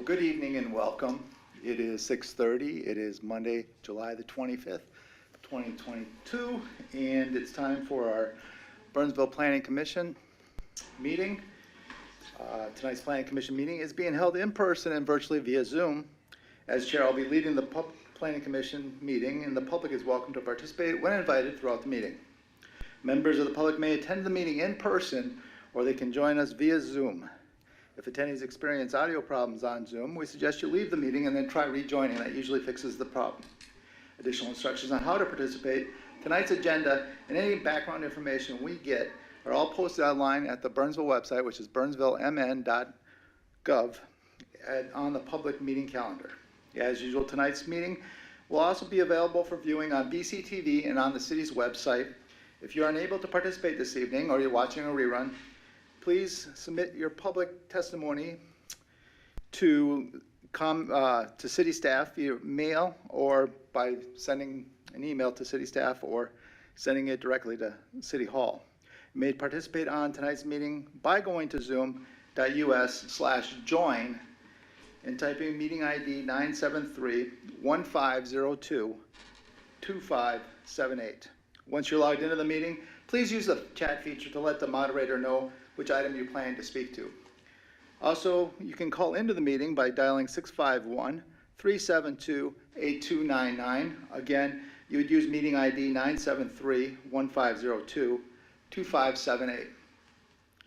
Well, good evening and welcome. It is 6:30. It is Monday, July the 25th, 2022, and it's time for our Burnsville Planning Commission meeting. Tonight's Planning Commission meeting is being held in person and virtually via Zoom. As chair, I'll be leading the Planning Commission meeting, and the public is welcome to participate when invited throughout the meeting. Members of the public may attend the meeting in person, or they can join us via Zoom. If attendees experience audio problems on Zoom, we suggest you leave the meeting and then try rejoining. That usually fixes the problem. Additional instructions on how to participate, tonight's agenda, and any background information we get are all posted online at the Burnsville website, which is burnsvillemn.gov, on the public meeting calendar. As usual, tonight's meeting will also be available for viewing on BCTV and on the city's website. If you're unable to participate this evening or you're watching a rerun, please submit your public testimony to city staff via mail or by sending an email to city staff or sending it directly to City Hall. You may participate on tonight's meeting by going to zoom.us/join and typing meeting ID 973-1502-2578. Once you're logged into the meeting, please use the chat feature to let the moderator know which item you plan to speak to. Also, you can call into the meeting by dialing 651-372-8299. Again, you would use meeting ID 973-1502-2578.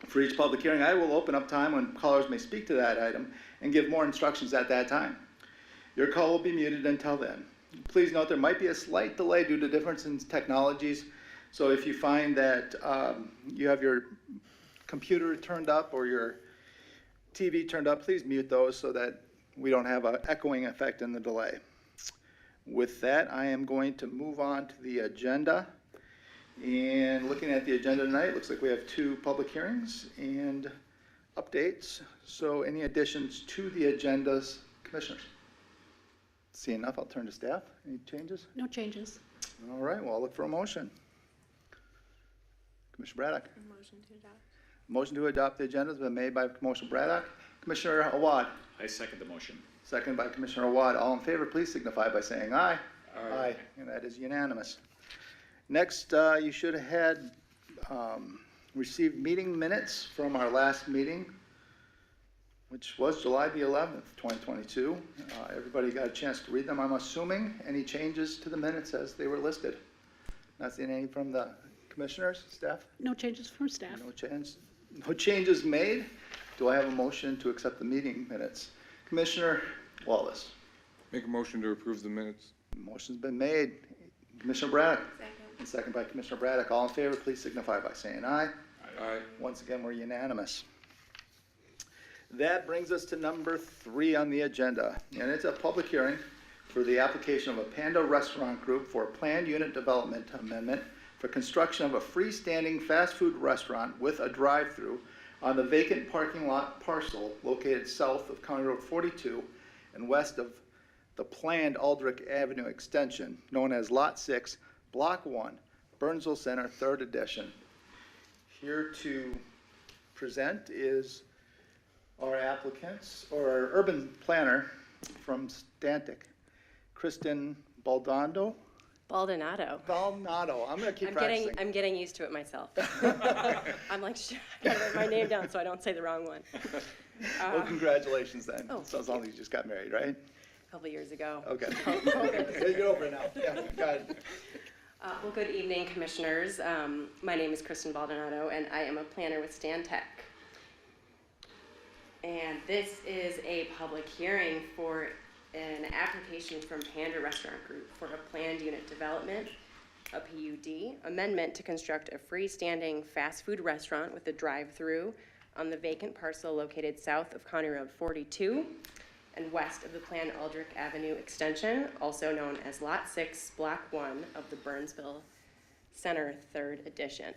For each public hearing, I will open up time when callers may speak to that item and give more instructions at that time. Your call will be muted until then. Please note there might be a slight delay due to difference in technologies. So if you find that you have your computer turned up or your TV turned up, please mute those so that we don't have an echoing effect in the delay. With that, I am going to move on to the agenda. And looking at the agenda tonight, it looks like we have 2 public hearings and updates. So any additions to the agendas, commissioners? See enough, I'll turn to staff. Any changes? No changes. All right, well, I'll look for a motion. Commissioner Braddock. Motion to adopt. Motion to adopt the agenda has been made by Commissioner Braddock. Commissioner Awad. I second the motion. Second by Commissioner Awad. All in favor, please signify by saying aye. Aye. And that is unanimous. Next, you should have had received meeting minutes from our last meeting, which was July the 11th, 2022. Everybody got a chance to read them, I'm assuming. Any changes to the minutes as they were listed? Not seeing any from the commissioners, staff? No changes from staff. No changes made. Do I have a motion to accept the meeting minutes? Commissioner Wallace. Make a motion to approve the minutes. Motion's been made. Commissioner Braddock. Second. And second by Commissioner Braddock. All in favor, please signify by saying aye. Aye. Once again, we're unanimous. That brings us to number 3 on the agenda, and it's a public hearing for the application of a Panda restaurant group for a planned unit development amendment for construction of a freestanding fast food restaurant with a drive-through on the vacant parking lot parcel located south of County Road 42 and west of the planned Aldrich Avenue extension, known as Lot 6, Block 1, Burnsville Center, 3rd edition. Here to present is our applicants, or our urban planner from Stantic, Kristen Baldonado. Baldonado. Baldonado. I'm going to keep practicing. I'm getting used to it myself. I'm like, I gotta write my name down so I don't say the wrong one. Well, congratulations then. Oh, Sounds like you just got married, right? A couple years ago. Okay. Okay. You get over it now. Yeah, go ahead. Well, good evening, commissioners. My name is Kristen Baldonado, and I am a planner with Stantec. And this is a public hearing for an application from Panda Restaurant Group for a planned unit development, a PUD, amendment to construct a freestanding fast food restaurant with a drive-through on the vacant parcel located south of County Road 42 and west of the planned Aldrich Avenue extension, also known as Lot 6, Block 1 of the Burnsville Center, 3rd edition.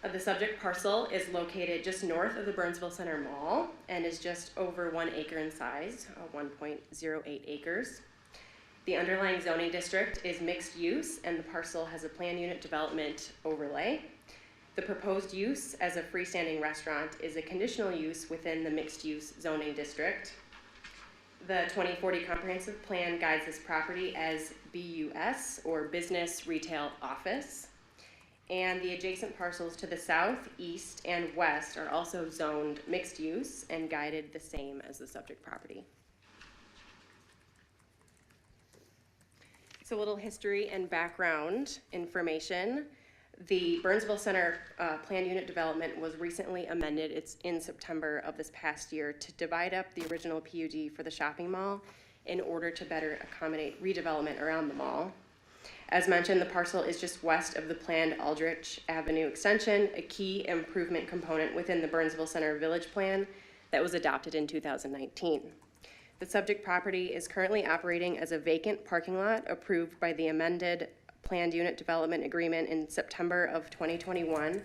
The subject parcel is located just north of the Burnsville Center Mall and is just over 1 acre in size, 1.08 acres. The underlying zoning district is mixed use, and the parcel has a planned unit development overlay. The proposed use as a freestanding restaurant is a conditional use within the mixed-use zoning district. The 2040 comprehensive plan guides this property as BUS, or Business Retail Office. And the adjacent parcels to the south, east, and west are also zoned mixed use and guided the same as the subject property. So a little history and background information. The Burnsville Center planned unit development was recently amended. It's in September of this past year to divide up the original PUD for the shopping mall in order to better accommodate redevelopment around the mall. As mentioned, the parcel is just west of the planned Aldrich Avenue extension, a key improvement component within the Burnsville Center Village Plan that was adopted in 2019. The subject property is currently operating as a vacant parking lot approved by the amended planned unit development agreement in September of 2021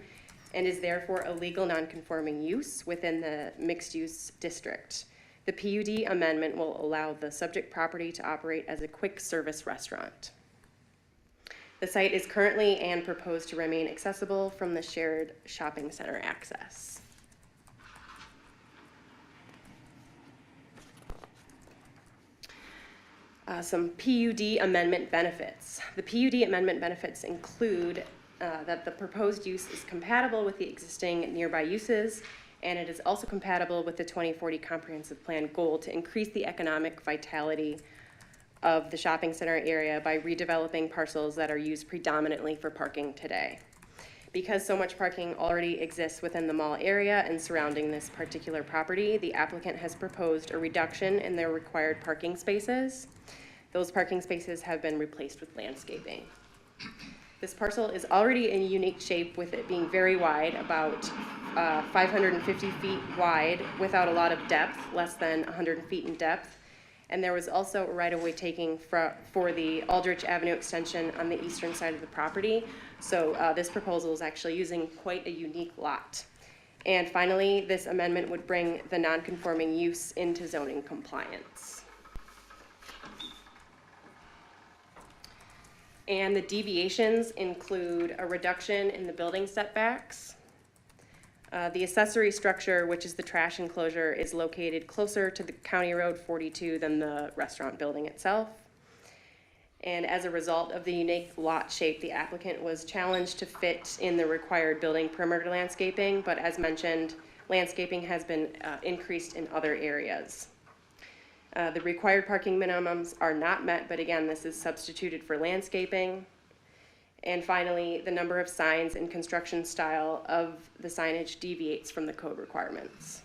and is therefore a legal nonconforming use within the mixed-use district. The PUD amendment will allow the subject property to operate as a quick service restaurant. The site is currently and proposed to remain accessible from the shared shopping center access. Some PUD amendment benefits. The PUD amendment benefits include that the proposed use is compatible with the existing nearby uses, and it is also compatible with the 2040 comprehensive plan goal to increase the economic vitality of the shopping center area by redeveloping parcels that are used predominantly for parking today. Because so much parking already exists within the mall area and surrounding this particular property, the applicant has proposed a reduction in their required parking spaces. Those parking spaces have been replaced with landscaping. This parcel is already in unique shape with it being very wide, about 550 feet wide without a lot of depth, less than 100 feet in depth. And there was also a right-of-way taking for the Aldrich Avenue extension on the eastern side of the property. So this proposal is actually using quite a unique lot. And finally, this amendment would bring the non-conforming use into zoning compliance. And the deviations include a reduction in the building setbacks. The accessory structure, which is the trash enclosure, is located closer to the County Road 42 than the restaurant building itself. And as a result of the unique lot shape, the applicant was challenged to fit in the required building perimeter landscaping, but as mentioned, landscaping has been increased in other areas. The required parking minimums are not met, but again, this is substituted for landscaping. And finally, the number of signs and construction style of the signage deviates from the code requirements.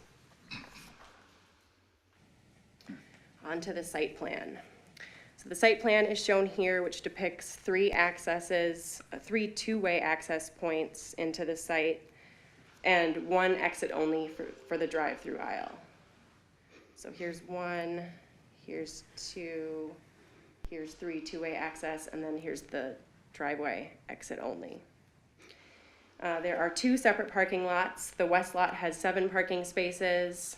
On to the site plan. So the site plan is shown here, which depicts three two-way access points into the site and one exit only for the drive-through aisle. So here's one, here's two, here's three two-way access, and then here's the driveway exit only. There are two separate parking lots. The west lot has 7 parking spaces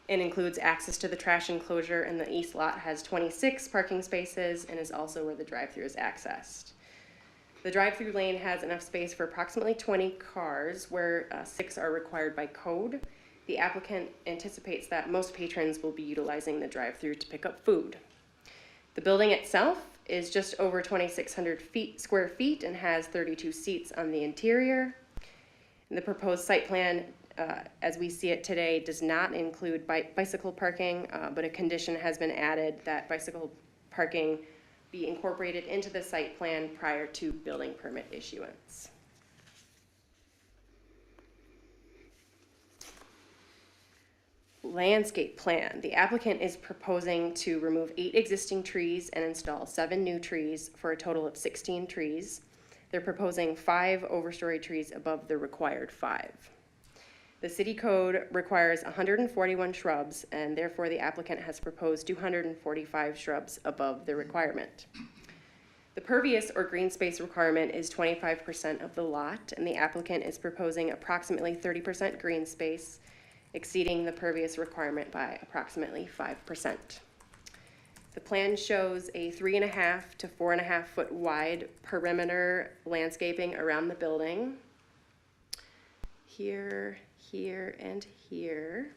and includes access to the trash enclosure, and the east lot has 26 parking spaces and is also where the drive-through is accessed. The drive-through lane has enough space for approximately 20 cars, where 6 are required by code. The applicant anticipates that most patrons will be utilizing the drive-through to pick up food. The building itself is just over 2,600 square feet and has 32 seats on the interior. And the proposed site plan, as we see it today, does not include bicycle parking, but a condition has been added that bicycle parking be incorporated into the site plan prior to building permit issuance. Landscape plan. The applicant is proposing to remove 8 existing trees and install 7 new trees for a total of 16 trees. They're proposing 5 overstory trees above the required 5. The city code requires 141 shrubs, and therefore the applicant has proposed 245 shrubs above the requirement. The pervious or green space requirement is 25% of the lot, and the applicant is proposing approximately 30% green space, exceeding the pervious requirement by approximately 5%. The plan shows a 3.5 to 4.5 foot wide perimeter landscaping around the building. Here, here, and here.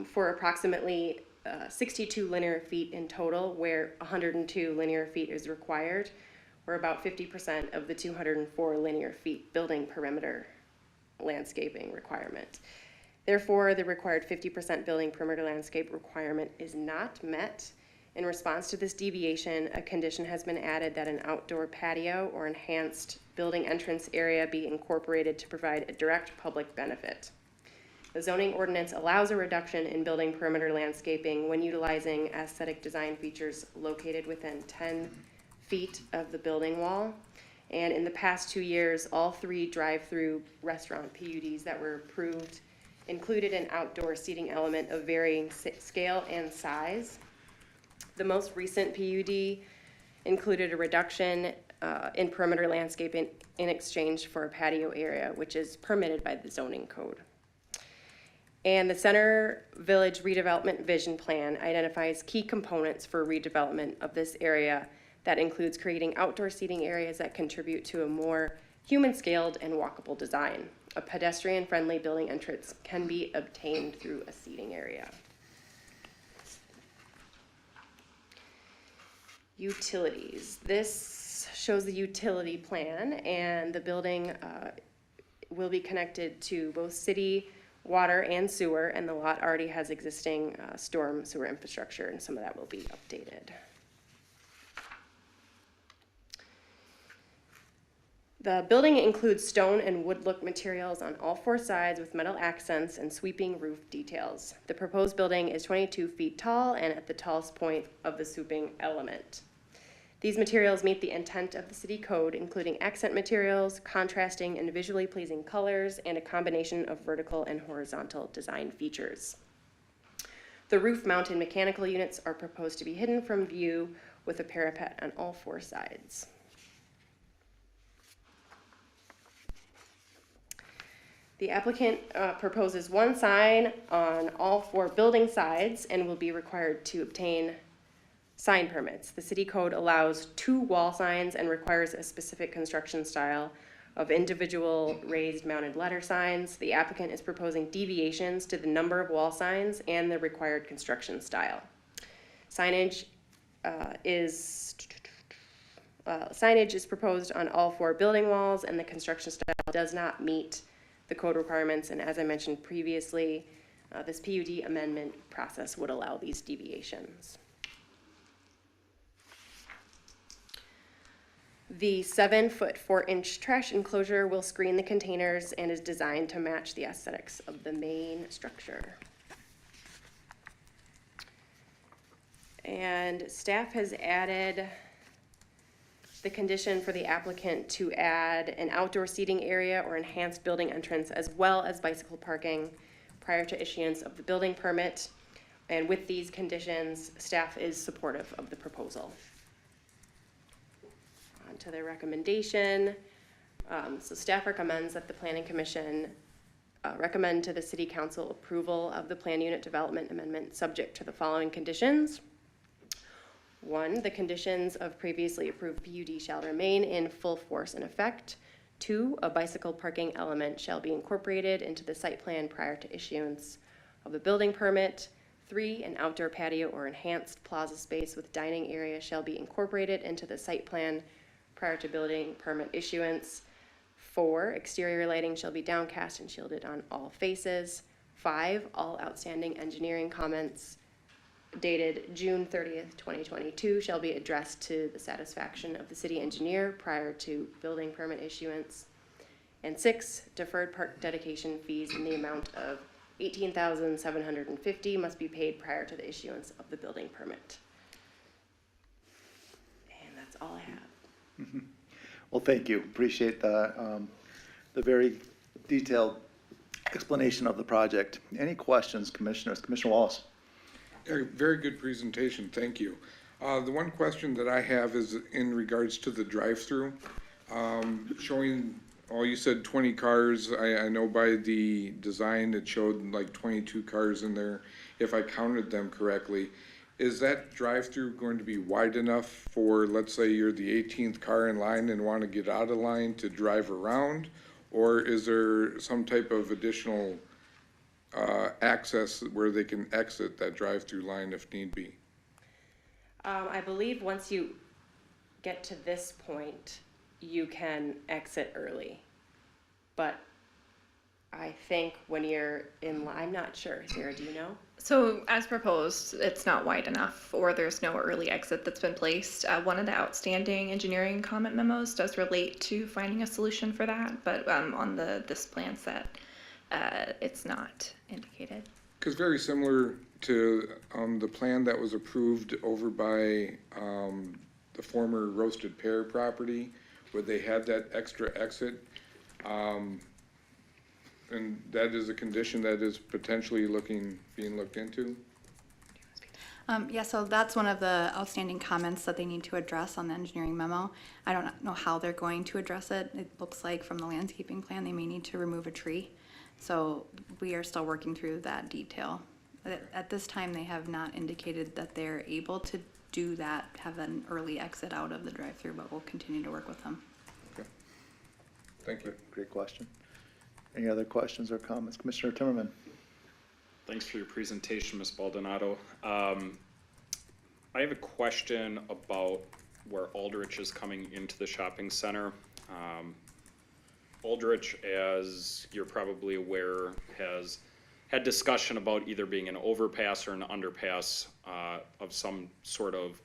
For approximately 62 linear feet in total, where 102 linear feet is required, or about 50% of the 204 linear feet building perimeter landscaping requirement. Therefore, the required 50% building perimeter landscape requirement is not met. In response to this deviation, a condition has been added that an outdoor patio or enhanced building entrance area be incorporated to provide a direct public benefit. The zoning ordinance allows a reduction in building perimeter landscaping when utilizing aesthetic design features located within 10 feet of the building wall. And in the past 2 years, all 3 drive-through restaurant PUDs that were approved included an outdoor seating element of varying scale and size. The most recent PUD included a reduction in perimeter landscaping in exchange for a patio area, which is permitted by the zoning code. And the Center Village Redevelopment Vision Plan identifies key components for redevelopment of this area that includes creating outdoor seating areas that contribute to a more human-scaled and walkable design. A pedestrian-friendly building entrance can be obtained through a seating area. Utilities. This shows the utility plan, and the building will be connected to both city water and sewer, and the lot already has existing storm sewer infrastructure, and some of that will be updated. The building includes stone and wood look materials on all 4 sides with metal accents and sweeping roof details. The proposed building is 22 feet tall and at the tallest point of the sweeping element. These materials meet the intent of the city code, including accent materials, contrasting and visually pleasing colors, and a combination of vertical and horizontal design features. The roof-mounted mechanical units are proposed to be hidden from view with a parapet on all 4 sides. The applicant proposes 1 sign on all 4 building sides and will be required to obtain sign permits. The city code allows 2 wall signs and requires a specific construction style of individual raised mounted letter signs. The applicant is proposing deviations to the number of wall signs and the required construction style. Signage is proposed on all 4 building walls, and the construction style does not meet the code requirements, and as I mentioned previously, this PUD amendment process would allow these deviations. The 7-foot 4-inch trash enclosure will screen the containers and is designed to match the aesthetics of the main structure. And staff has added the condition for the applicant to add an outdoor seating area or enhanced building entrance, as well as bicycle parking prior to issuance of the building permit. And with these conditions, staff is supportive of the proposal. On to the recommendation. So staff recommends that the Planning Commission recommend to the City Council approval of the Plan Unit Development Amendment subject to the following conditions. 1, the conditions of previously approved PUD shall remain in full force and effect. 2, a bicycle parking element shall be incorporated into the site plan prior to issuance of the building permit. 3, an outdoor patio or enhanced plaza space with dining area shall be incorporated into the site plan prior to building permit issuance. 4, exterior lighting shall be downcast and shielded on all faces. 5, all outstanding engineering comments dated June 30th, 2022 shall be addressed to the satisfaction of the city engineer prior to building permit issuance. And 6, deferred park dedication fees in the amount of $18,750 must be paid prior to the issuance of the building permit. And that's all I have. Well, thank you. Appreciate the very detailed explanation of the project. Any questions, commissioners? Commissioner Wallace. Very good presentation, thank you. The one question that I have is in regards to the drive-through. Showing, you said 20 cars. I know by the design it showed like 22 cars in there, if I counted them correctly. is that drive-through going to be wide enough for, let's say you're the 18th car in line and want to get out of line to drive around? Or is there some type of additional access where they can exit that drive-through line if need be? I believe once you get to this point, you can exit early. But I think when you're in line, I'm not sure. Sarah, do you know? So as proposed, it's not wide enough, or there's no early exit that's been placed. One of the outstanding engineering comment memos does relate to finding a solution for that, but on this plan set, it's not indicated. Because very similar to the plan that was approved over by the former Roasted Pear property, where they had that extra exit. And that is a condition that is potentially being looked into? Yeah, so that's one of the outstanding comments that they need to address on the engineering memo. I don't know how they're going to address it. It looks like from the landscaping plan, they may need to remove a tree. So we are still working through that detail. At this time, they have not indicated that they're able to do that, have an early exit out of the drive-through, but we'll continue to work with them. Okay. Thank you. Great question. Any other questions or comments? Commissioner Timmerman? Thanks for your presentation, Ms. Baldonado. I have a question about where Aldrich is coming into the shopping center. Aldrich, as you're probably aware, has had discussion about either being an overpass or an underpass of some sort of,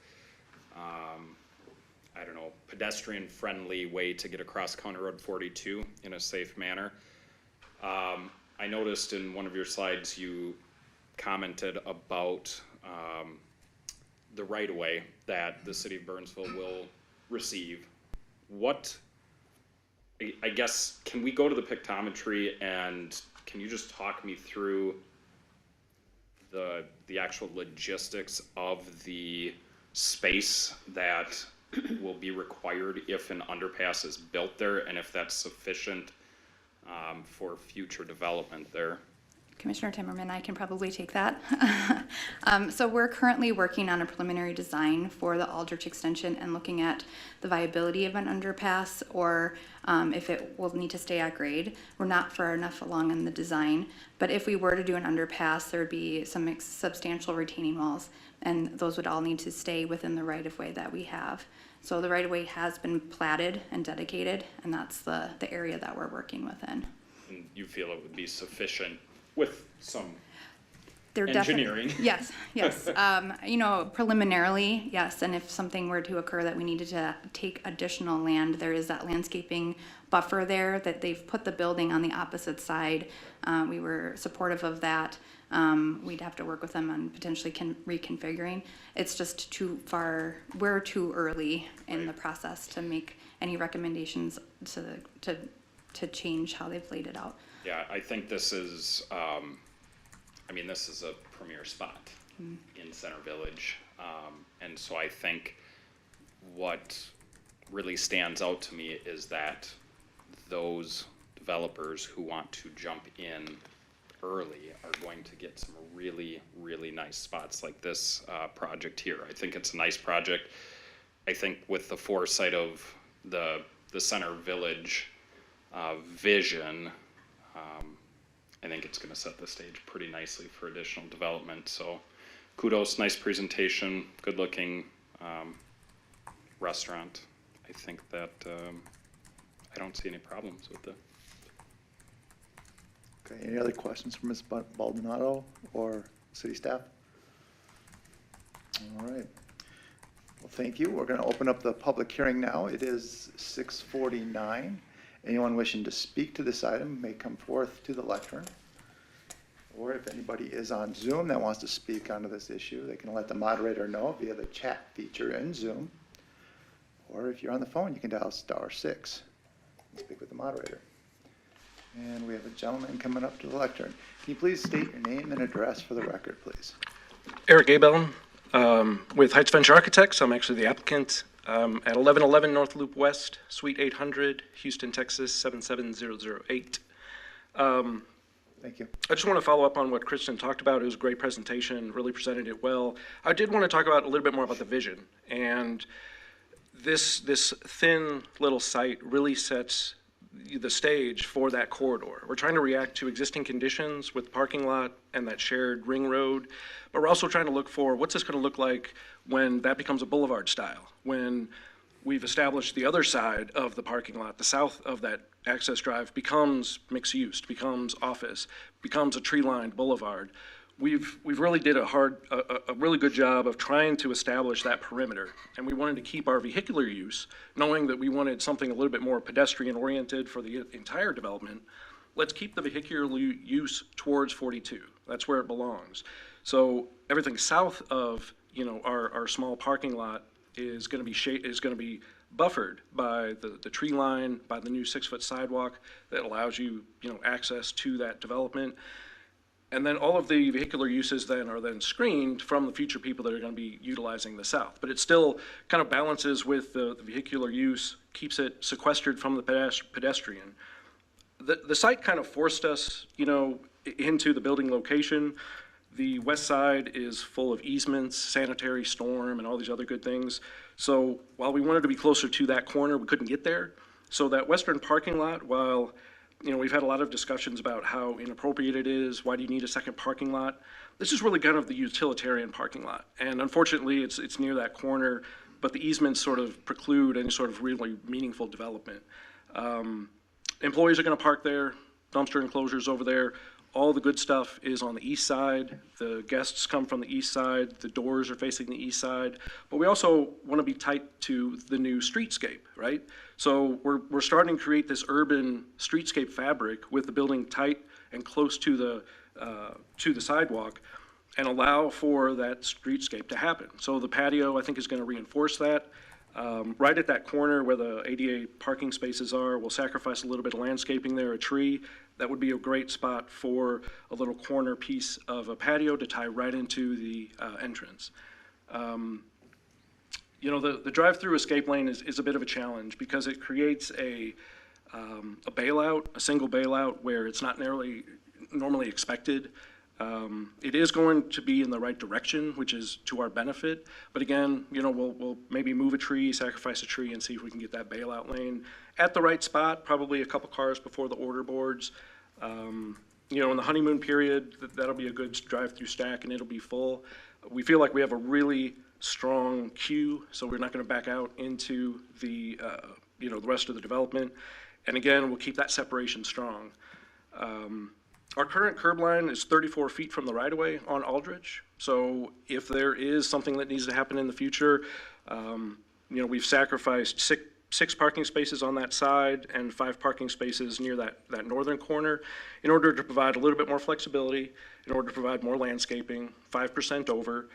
I don't know, pedestrian-friendly way to get across County Road 42 in a safe manner. I noticed in one of your slides you commented about the right-of-way that the city of Burnsville will receive. I guess, can we go to the pictometry and can you just talk me through the actual logistics of the space that will be required if an underpass is built there, and if that's sufficient for future development there? Commissioner Timmerman, I can probably take that. So we're currently working on a preliminary design for the Aldrich extension and looking at the viability of an underpass, or if it will need to stay at grade. We're not far enough along in the design, but if we were to do an underpass, there would be some substantial retaining walls, and those would all need to stay within the right-of-way that we have. So the right-of-way has been platted and dedicated, and that's the area that we're working within. And you feel it would be sufficient with some They're engineering? Yes. Preliminarily, yes, and if something were to occur that we needed to take additional land, there is that landscaping buffer there that they've put the building on the opposite side. We were supportive of that. We'd have to work with them on potentially reconfiguring. It's just too far, we're too early in the process to make any recommendations to change how they've laid it out. Yeah, I think this is, this is a premier spot in Center Village. And so I think what really stands out to me is that those developers who want to jump in early are going to get some really, really nice spots like this project here. I think it's a nice project. I think with the foresight of the Center Village vision, I think it's going to set the stage pretty nicely for additional development. So kudos, nice presentation, good looking restaurant. I think that I don't see any problems with it. Okay, any other questions for Ms. Baldonado or city staff? All right. Well, thank you. We're going to open up the public hearing now. It is 6:49. Anyone wishing to speak to this item may come forth to the lectern. Or if anybody is on Zoom that wants to speak onto this issue, they can let the moderator know via the chat feature in Zoom. Or if you're on the phone, you can dial *6 and speak with the moderator. And we have a gentleman coming up to the lectern. Can you please state your name and address for the record, please? Eric Abel with Heights Venture Architects. I'm actually the applicant at 1111 North Loop West, Suite 800, Houston, Texas 77008. Thank you. I just want to follow up on what Kristen talked about. It was a great presentation, really presented it well. I did want to talk about a little bit more about the vision. And this thin little site really sets the stage for that corridor. We're trying to react to existing conditions with the parking lot and that shared ring road, but we're also trying to look for what's this going to look like when that becomes a boulevard style, when we've established the other side of the parking lot, the south of that access drive becomes mixed use, becomes office, becomes a tree-lined boulevard. We've really did a really good job of trying to establish that perimeter, and we wanted to keep our vehicular use, knowing that we wanted something a little bit more pedestrian-oriented for the entire development. Let's keep the vehicular use towards 42. That's where it belongs. So everything south of our small parking lot is going to be buffered by the tree line, by the new 6-foot sidewalk that allows you access to that development. And then all of the vehicular uses then are then screened from the future people that are going to be utilizing the south. But it still kind of balances with the vehicular use, keeps it sequestered from the pedestrian. The site kind of forced us, into the building location. The west side is full of easements, sanitary, storm, and all these other good things. So while we wanted to be closer to that corner, we couldn't get there. So that western parking lot, while we've had a lot of discussions about how inappropriate it is. Why do you need a second parking lot? This is really kind of the utilitarian parking lot. And unfortunately, it's near that corner, but the easements sort of preclude any sort of really meaningful development. Employees are going to park there, dumpster enclosures over there. All the good stuff is on the east side. The guests come from the east side. The doors are facing the east side. But we also want to be tight to the new streetscape, right? So we're starting to create this urban streetscape fabric with the building tight and close to the sidewalk and allow for that streetscape to happen. So the patio, I think, is going to reinforce that. Right at that corner where the ADA parking spaces are, we'll sacrifice a little bit of landscaping there, a tree. That would be a great spot for a little corner piece of a patio to tie right into the entrance. The drive-through escape lane is a bit of a challenge because it creates a bailout, a single bailout where it's not normally expected. It is going to be in the right direction, which is to our benefit. But again, we'll maybe move a tree, sacrifice a tree, and see if we can get that bailout lane at the right spot, probably a couple cars before the order boards. In the honeymoon period, that'll be a good drive-through stack, and it'll be full. We feel like we have a really strong queue, so we're not going to back out into the rest of the development. And again, we'll keep that separation strong. Our current curb line is 34 feet from the right-of-way on Aldrich. So if there is something that needs to happen in the future, we've sacrificed six parking spaces on that side and 5 parking spaces near that northern corner in order to provide a little bit more flexibility, in order to provide more landscaping, 5% over.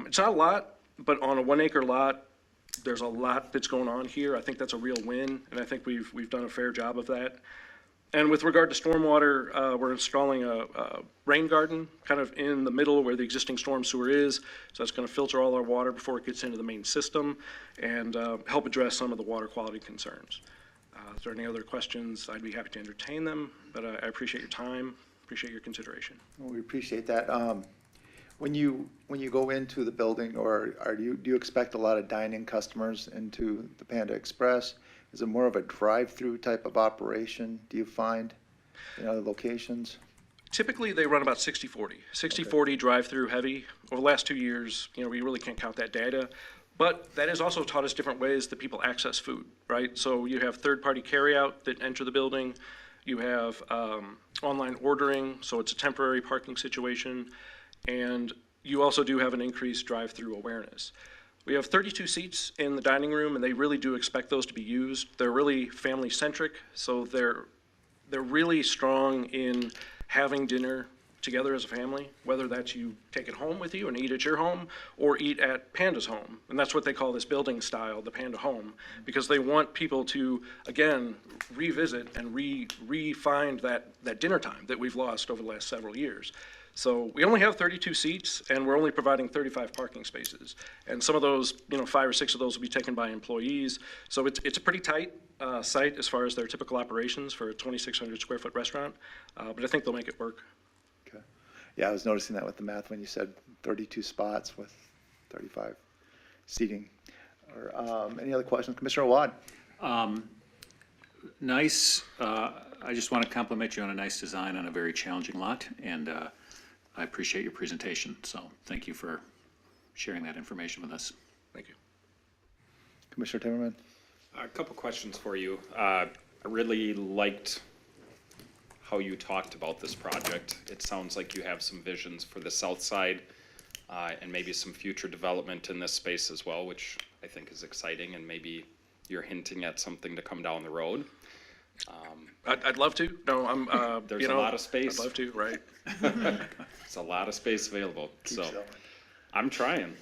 It's not a lot, but on a 1-acre lot, there's a lot that's going on here. I think that's a real win, and I think we've done a fair job of that. And with regard to stormwater, we're installing a rain garden kind of in the middle where the existing storm sewer is. So that's going to filter all our water before it gets into the main system and help address some of the water quality concerns. If there are any other questions, I'd be happy to entertain them, but I appreciate your time, appreciate your consideration. Well, we appreciate that. When you go into the building, or do you expect a lot of dine-in customers into the Panda Express? Is it more of a drive-through type of operation, do you find, in other locations? Typically, they run about 60-40. 60-40 drive-through heavy. Over the last 2 years, we really can't count that data. But that has also taught us different ways that people access food, right? So you have third-party carryout that enter the building. You have online ordering, so it's a temporary parking situation. And you also do have an increased drive-through awareness. We have 32 seats in the dining room, and they really do expect those to be used. They're really family-centric, so they're really strong in having dinner together as a family, whether that's you take it home with you and eat at your home or eat at Panda's home. And that's what they call this building style, the Panda home, because they want people to, again, revisit and re-find that dinner time that we've lost over the last several years. So we only have 32 seats, and we're only providing 35 parking spaces. And some of those, 5 or 6 of those will be taken by employees. So it's a pretty tight site as far as their typical operations for a 2,600 square foot restaurant, but I think they'll make it work. Okay. Yeah, I was noticing that with the math when you said 32 spots with 35 seating. Or, any other questions? Commissioner Wad? Nice, I just want to compliment you on a nice design on a very challenging lot, and I appreciate your presentation, so thank you for sharing that information with us. Thank you. Commissioner Timmerman? A couple questions for you. I really liked how you talked about this project. It sounds like you have some visions for the south side, and maybe some future development in this space as well, which I think is exciting, and maybe you're hinting at something to come down the road. I'd love to. No, I'm, There's a lot of space. I'd love to, right? There's a lot of space available, Keep so selling. I'm trying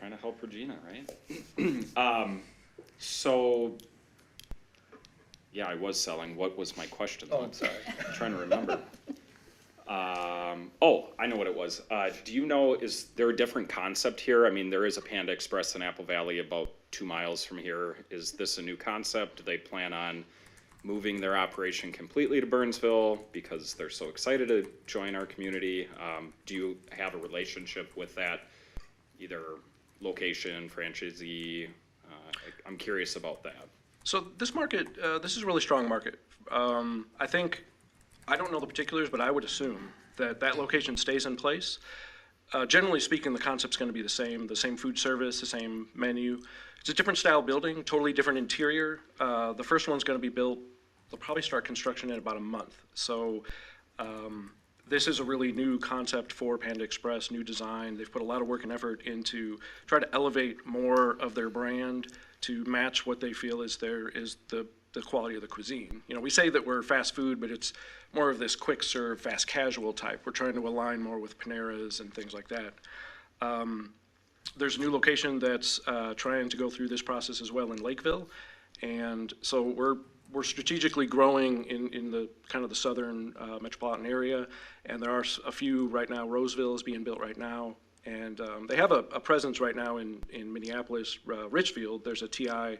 to help Regina, right? So, yeah, I was selling. What was my question? Oh, I'm sorry. I'm trying to remember. Oh, I know what it was. Do you know, is there a different concept here? I mean, there is a Panda Express in Apple Valley about 2 miles from here. Is this a new concept? Do they plan on moving their operation completely to Burnsville because they're so excited to join our community? Do you have a relationship with that, either location, franchisee? I'm curious about that. So this market, this is a really strong market. I think, I don't know the particulars, but I would assume that that location stays in place. Generally speaking, the concept's going to be the same food service, the same menu. It's a different style building, totally different interior. The first one's going to be built, they'll probably start construction in about a month. So this is a really new concept for Panda Express, new design. They've put a lot of work and effort into try to elevate more of their brand to match what they feel is the quality of the cuisine. We say that we're fast food, but it's more of this quick serve, fast casual type. We're trying to align more with Paneras and things like that. There's a new location that's trying to go through this process as well in Lakeville. And so we're strategically growing in the kind of the southern metropolitan area. And there are a few right now. Roseville is being built right now. And they have a presence right now in Minneapolis, Richfield. There's a TI,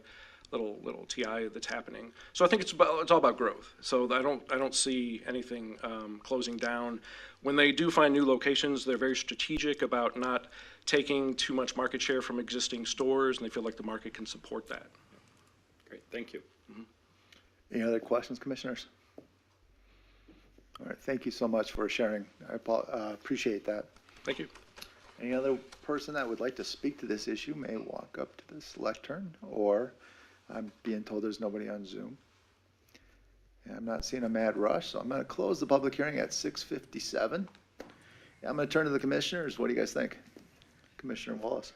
little TI that's happening. So I think it's all about growth. So I don't see anything closing down. When they do find new locations, they're very strategic about not taking too much market share from existing stores, and they feel like the market can support that. Great, thank you. Any other questions, commissioners? All right, thank you so much for sharing. I appreciate that. Thank you. Any other person that would like to speak to this issue may walk up to this lectern, or I'm being told there's nobody on Zoom. And I'm not seeing a mad rush, so I'm going to close the public hearing at 6:57. I'm going to turn to the commissioners. What do you guys think? Commissioner Wallace.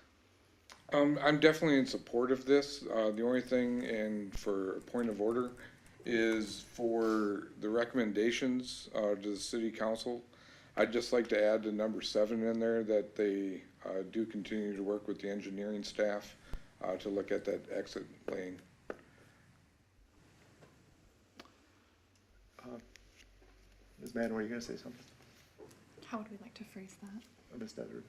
I'm definitely in support of this. The only thing, and for a point of order, is for the recommendations to the city council. I'd just like to add to number 7 in there that they do continue to work with the engineering staff to look at that exit lane. Ms. Madden, were you going to say something? How would we like to phrase that? Or Ms. Desert?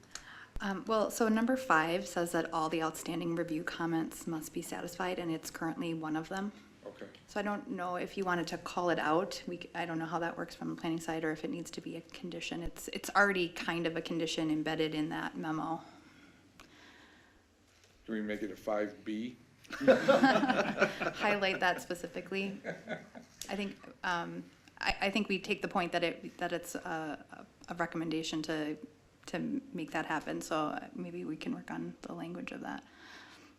Well, so number 5 says that all the outstanding review comments must be satisfied, and it's currently one of them. Okay. So I don't know if you wanted to call it out. I don't know how that works from the planning side, or if it needs to be a condition. It's already kind of a condition embedded in that memo. Do we make it a 5B? Highlight that specifically. I think I think we take the point that it's a recommendation to make that happen. So maybe we can work on the language of that.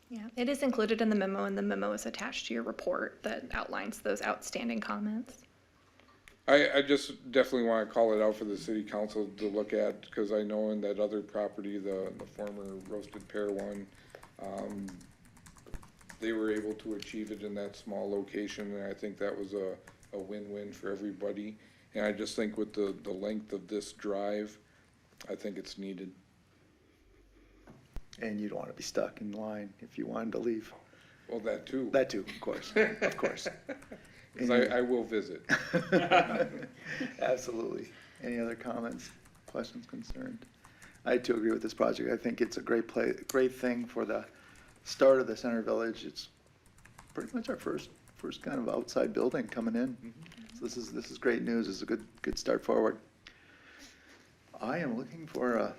Yeah, it is included in the memo, and the memo is attached to your report that outlines those outstanding comments. I just definitely want to call it out for the city council to look at, because I know in that other property, the former roasted pear one, they were able to achieve it in that small location, and I think that was a win-win for everybody. And I just think with the length of this drive, I think it's needed. And you don't want to be stuck in line if you wanted to leave. Well, that too. That too, of course, of course. Because I will visit. Absolutely. Any other comments? Questions, concerns? I too agree with this project. I think it's a great thing for the start of the center village. It's pretty much our first kind of outside building coming in. So this is great news. It's a good start forward. I am looking for,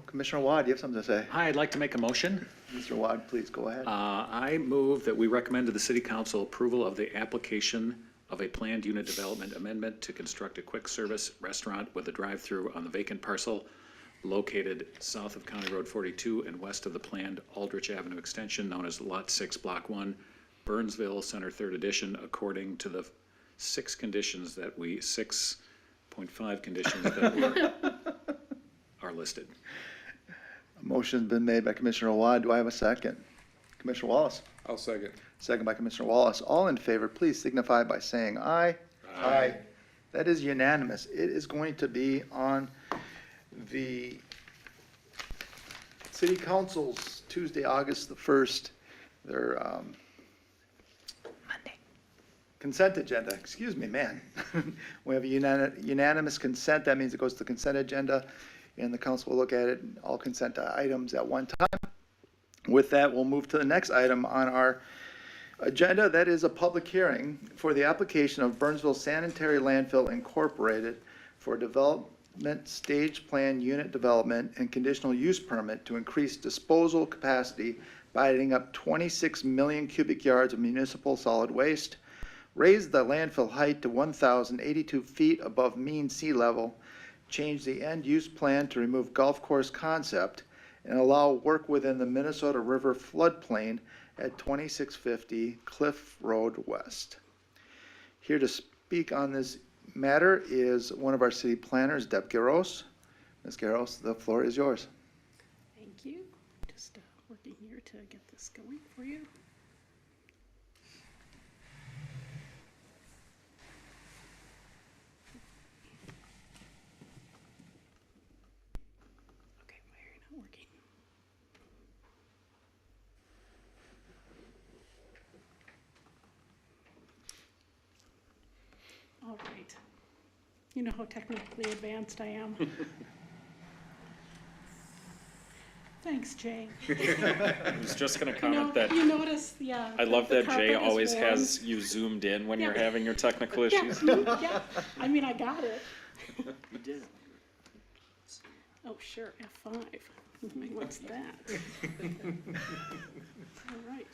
Commissioner Wad, you have something to say? Hi, I'd like to make a motion. Mr. Wad, please go ahead. I move that we recommend to the city council approval of the application of a planned unit development amendment to construct a quick service restaurant with a drive-through on the vacant parcel located south of County Road 42 and west of the planned Aldrich Avenue extension known as Lot 6, Block 1, Burnsville, Center 3rd Edition, according to the 6.5 conditions that are listed. A motion's been made by Commissioner Wad. Do I have a second? Commissioner Wallace? I'll second. Second by Commissioner Wallace. All in favor, please signify by saying aye. Aye. That is unanimous. It is going to be on the City Council's Tuesday, August the 1st, their Monday. consent agenda. Excuse me, man. We have a unanimous consent. That means it goes to the consent agenda, and the council will look at it, all consent items at one time. With that, we'll move to the next item on our agenda. That is a public hearing for the application of Burnsville Sanitary Landfill Incorporated for development stage plan unit development and conditional use permit to increase disposal capacity by adding up 26 million cubic yards of municipal solid waste, raise the landfill height to 1,082 feet above mean sea level, change the end use plan to remove golf course concept, and allow work within the Minnesota River floodplain at 2650 Cliff Road West. Here to speak on this matter is one of our city planners, Deb Garros. Ms. Garros, the floor is yours. Thank you. Just working here to get this going for you. Okay, why are you not working? All right. You know how technically advanced I am. Thanks, Jay. I was just gonna You comment that you notice, yeah. I love the that Jay carpet is always warm. has you zoomed in when you're Yeah. having your technical Yeah, issues. yeah. I mean, I got it. You did. Oh, sure, F5. What's that? All right.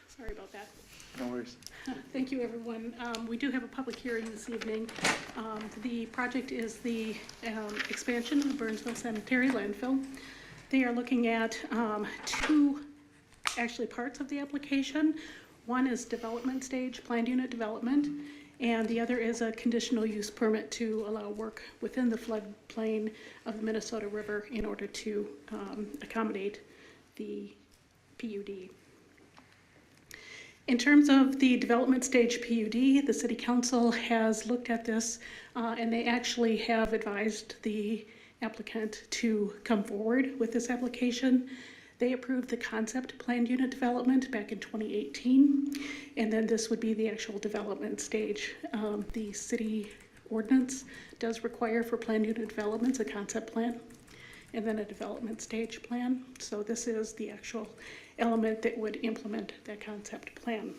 Sorry about that. No worries. Thank you, everyone. We do have a public hearing this evening. The project is the expansion of the Burnsville Sanitary Landfill. They are looking at two, actually, parts of the application. One is development stage, planned unit development, and the other is a conditional use permit to allow work within the floodplain of the Minnesota River in order to accommodate the PUD. In terms of the development stage PUD, the City Council has looked at this and they actually have advised the applicant to come forward with this application. They approved the concept planned unit development back in 2018, and then this would be the actual development stage. The city ordinance does require for planned unit developments a concept plan and then a development stage plan. So this is the actual element that would implement that concept plan.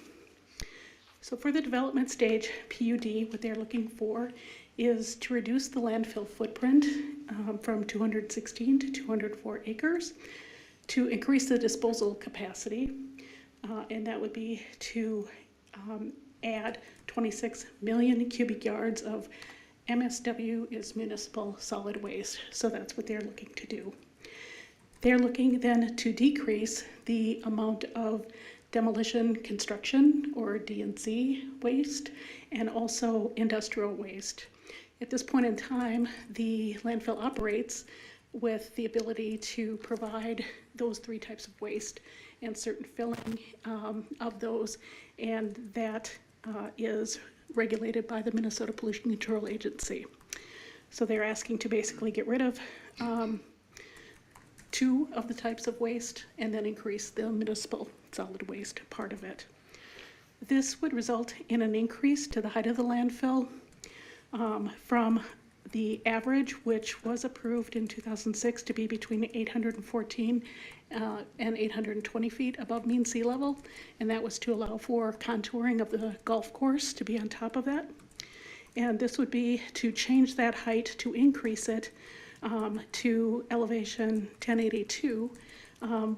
So for the development stage PUD, what they're looking for is to reduce the landfill footprint from 216 to 204 acres, to increase the disposal capacity, and that would be to add 26 million cubic yards of MSW is municipal solid waste. So that's what they're looking to do. They're looking then to decrease the amount of demolition construction or D&C waste and also industrial waste. At this point in time, the landfill operates with the ability to provide those three types of waste and certain filling of those, and that is regulated by the Minnesota Pollution Control Agency. So they're asking to basically get rid of two of the types of waste and then increase the municipal solid waste part of it. This would result in an increase to the height of the landfill from the average, which was approved in 2006 to be between 814 and 820 feet above mean sea level, and that was to allow for contouring of the golf course to be on top of that. And this would be to change that height, to increase it to elevation 1082,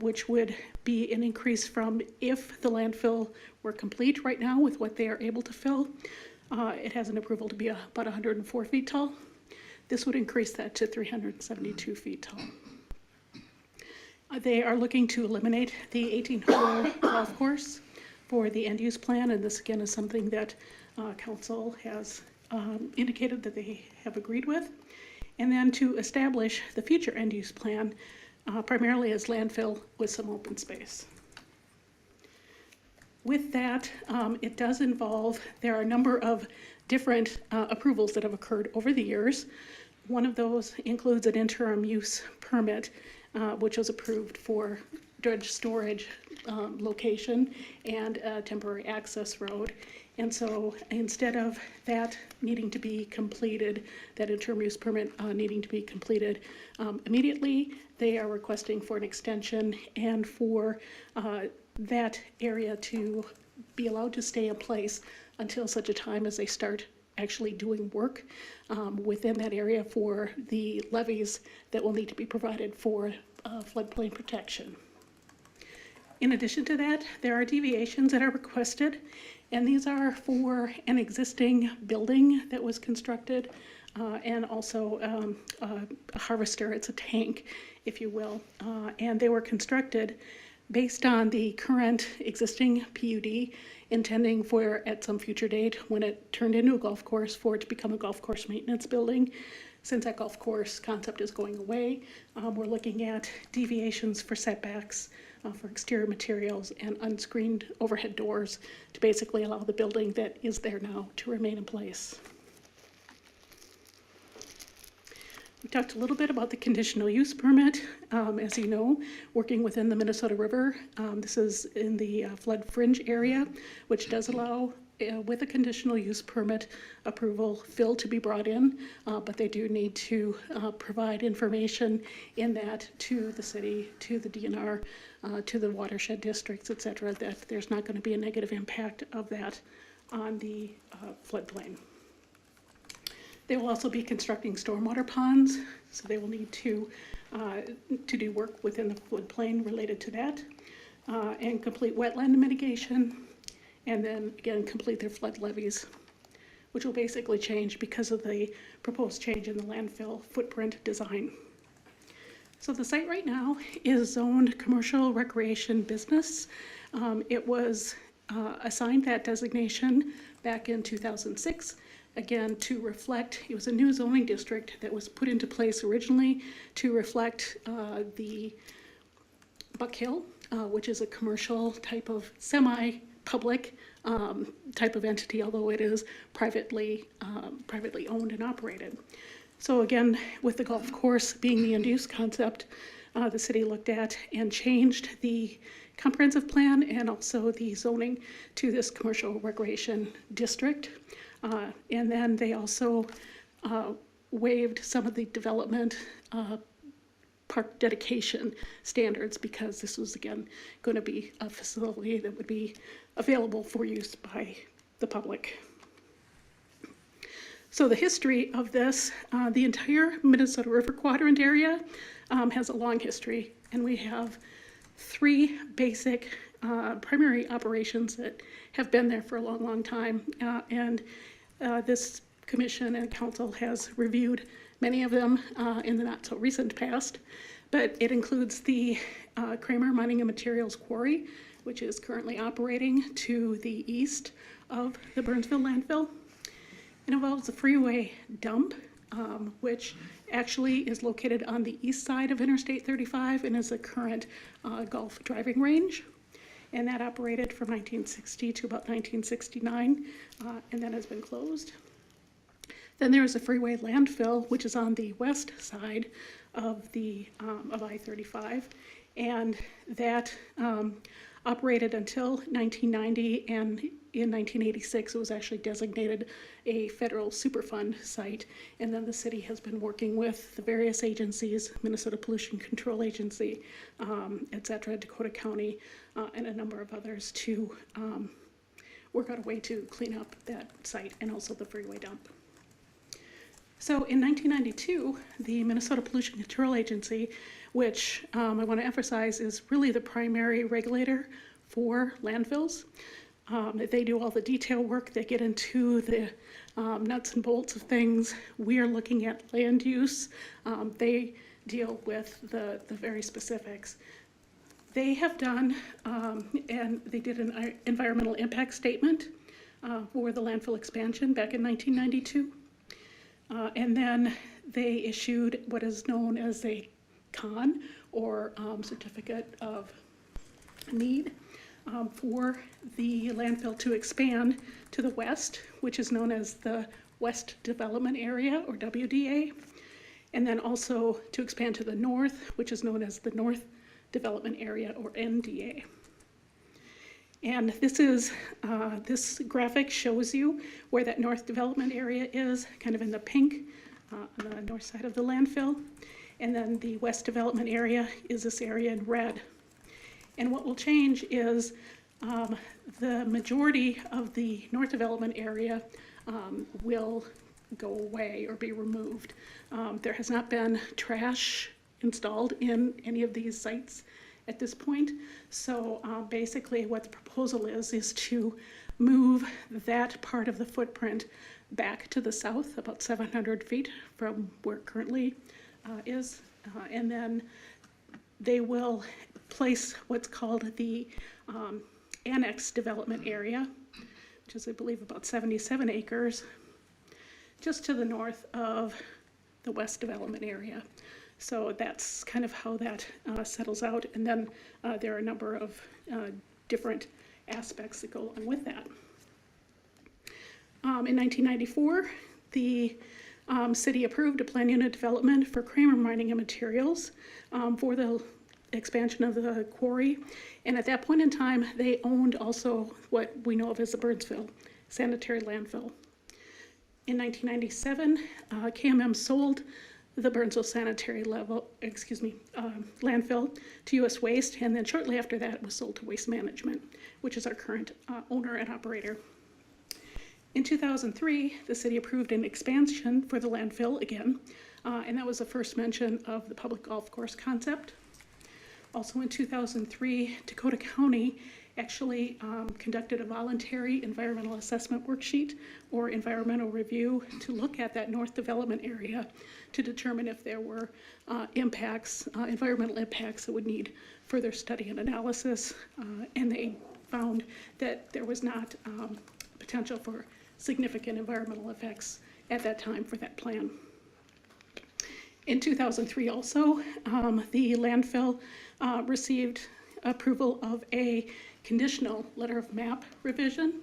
which would be an increase from, if the landfill were complete right now with what they are able to fill, it has an approval to be about 104 feet tall. This would increase that to 372 feet tall. They are looking to eliminate the 18-hole golf course for the end-use plan, and this again is something that council has indicated that they have agreed with. And then to establish the future end-use plan, primarily as landfill with some open space. With that, it does involve, there are a number of different approvals that have occurred over the years. One of those includes an interim use permit, which was approved for dredge storage location and a temporary access road. And so instead of that needing to be completed, that interim use permit needing to be completed immediately, they are requesting for an extension and for that area to be allowed to stay in place until such a time as they start actually doing work within that area for the levees that will need to be provided for floodplain protection. In addition to that, there are deviations that are requested, and these are for an existing building that was constructed and also a harvester. It's a tank, if you will, and they were constructed based on the current existing PUD, intending for, at some future date, when it turned into a golf course, for it to become a golf course maintenance building. Since that golf course concept is going away, we're looking at deviations for setbacks, for exterior materials, and unscreened overhead doors to basically allow the building that is there now to remain in place. We talked a little bit about the conditional use permit. As you know, working within the Minnesota River, this is in the flood fringe area, which does allow, with a conditional use permit approval, fill to be brought in, but they do need to provide information in that to the city, to the DNR, to the watershed districts, et cetera, that there's not going to be a negative impact of that on the floodplain. They will also be constructing stormwater ponds, so they will need to do work within the floodplain related to that, and complete wetland mitigation, and then again complete their flood levees, which will basically change because of the proposed change in the landfill footprint design. So the site right now is zoned commercial recreation business. It was assigned that designation back in 2006. Again, to reflect, it was a new zoning district that was put into place originally to reflect the Buck Hill, which is a commercial type of semi-public type of entity, although it is privately owned and operated. So again, with the golf course being the end-use concept, the city looked at and changed the comprehensive plan and also the zoning to this commercial recreation district. And then they also waived some of the development park dedication standards because this was, again, going to be a facility that would be available for use by the public. So the history of this, the entire Minnesota River Quadrant area has a long history, and we have three basic primary operations that have been there for a long, long time, and this commission and council has reviewed many of them in the not so recent past, but it includes the Kramer Mining and Materials Quarry, which is currently operating to the east of the Burnsville landfill. It involves the Freeway dump, which actually is located on the east side of Interstate 35 and is a current golf driving range. And that operated from 1960 to about 1969, and then has been closed. Then there is a Freeway Landfill, which is on the west side of the of I-35, and that operated until 1990, and in 1986 it was actually designated a federal Superfund site. And then the city has been working with the various agencies, Minnesota Pollution Control Agency, et cetera, Dakota County, and a number of others to work out a way to clean up that site and also the freeway dump. So in 1992, the Minnesota Pollution Control Agency, which I want to emphasize is really the primary regulator for landfills. They do all the detail work, they get into the nuts and bolts of things. We are looking at land use. They deal with the very specifics. They have done, and they did an environmental impact statement for the landfill expansion back in 1992. And then they issued what is known as a CON, or Certificate of Need, for the landfill to expand to the west, which is known as the West Development Area, or WDA, and then also to expand to the north, which is known as the North Development Area, or NDA. And this graphic shows you where that North Development Area is, kind of in the pink, on the north side of the landfill. And then the West Development Area is this area in red. And what will change is the majority of the North Development Area will go away or be removed. There has not been trash installed in any of these sites at this point. So basically what the proposal is to move that part of the footprint back to the south, about 700 feet from where it currently is. And then they will place what's called the Annex development area, which is, I believe, about 77 acres, just to the north of the West Development Area. So that's kind of how that settles out. And then there are a number of different aspects that go along with that. In 1994, the city approved a plan unit development for Kramer Mining and Materials for the expansion of the quarry. And at that point in time, they owned also what we know of as the Burnsville Sanitary Landfill. In 1997, KMM sold the Burnsville Sanitary landfill to U.S. Waste, and then shortly after that it was sold to Waste Management, which is our current owner and operator. In 2003, the city approved an expansion for the landfill again, and that was the first mention of the public golf course concept. Also in 2003, Dakota County actually conducted a voluntary environmental assessment worksheet or environmental review to look at that North Development Area to determine if there were environmental impacts that would need further study and analysis. And they found that there was not potential for significant environmental effects at that time for that plan. In 2003 also, the landfill received approval of a conditional letter of map revision.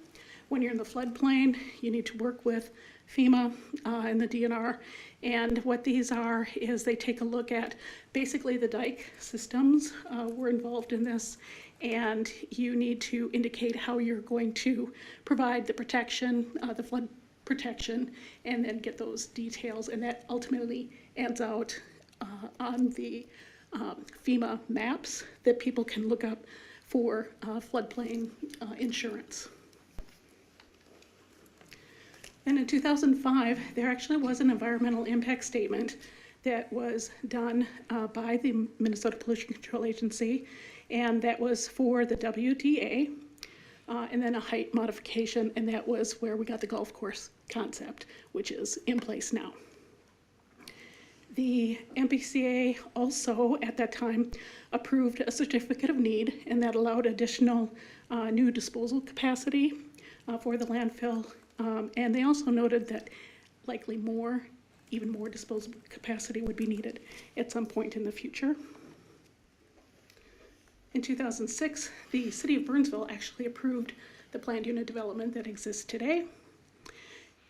When you're in the floodplain, you need to work with FEMA and the DNR. And what these are is they take a look at basically the dike systems were involved in this, and you need to indicate how you're going to provide the protection, the flood protection, and then get those details. And that ultimately ends out on the FEMA maps that people can look up for floodplain insurance. And in 2005, there actually was an environmental impact statement that was done by the Minnesota Pollution Control Agency, and that was for the WDA, and then a height modification, and that was where we got the golf course concept, which is in place now. The MPCA also, at that time, approved a certificate of need, and that allowed additional new disposal capacity for the landfill. And they also noted that likely even more disposable capacity would be needed at some point in the future. In 2006, the city of Burnsville actually approved the planned unit development that exists today.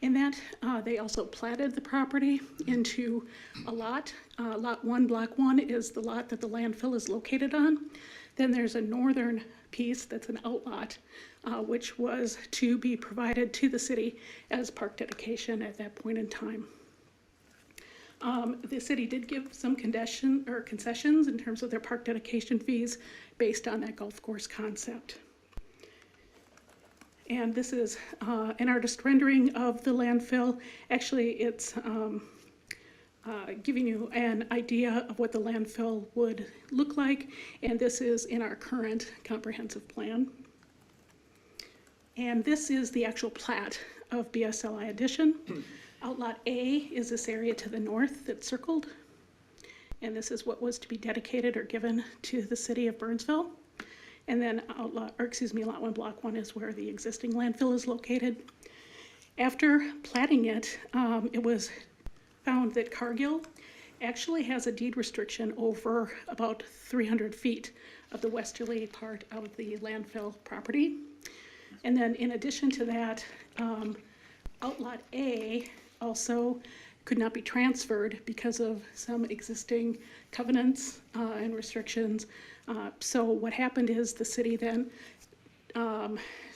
In that, they also platted the property into a lot. Lot 1, Block 1 is the lot that the landfill is located on. Then there's a northern piece that's an outlot, which was to be provided to the city as park dedication at that point in time. The city did give some concessions in terms of their park dedication fees based on that golf course concept. And this is an artist rendering of the landfill. Actually, it's giving you an idea of what the landfill would look like, and this is in our current comprehensive plan. And this is the actual plat of BSLI addition. Outlot A is this area to the north that's circled, and this is what was to be dedicated or given to the city of Burnsville. And then lot 1, block 1 is where the existing landfill is located. After platting it, it was found that Cargill actually has a deed restriction over about 300 feet of the westerly part of the landfill property. And then in addition to that, Outlot A also could not be transferred because of some existing covenants and restrictions. So what happened is the city then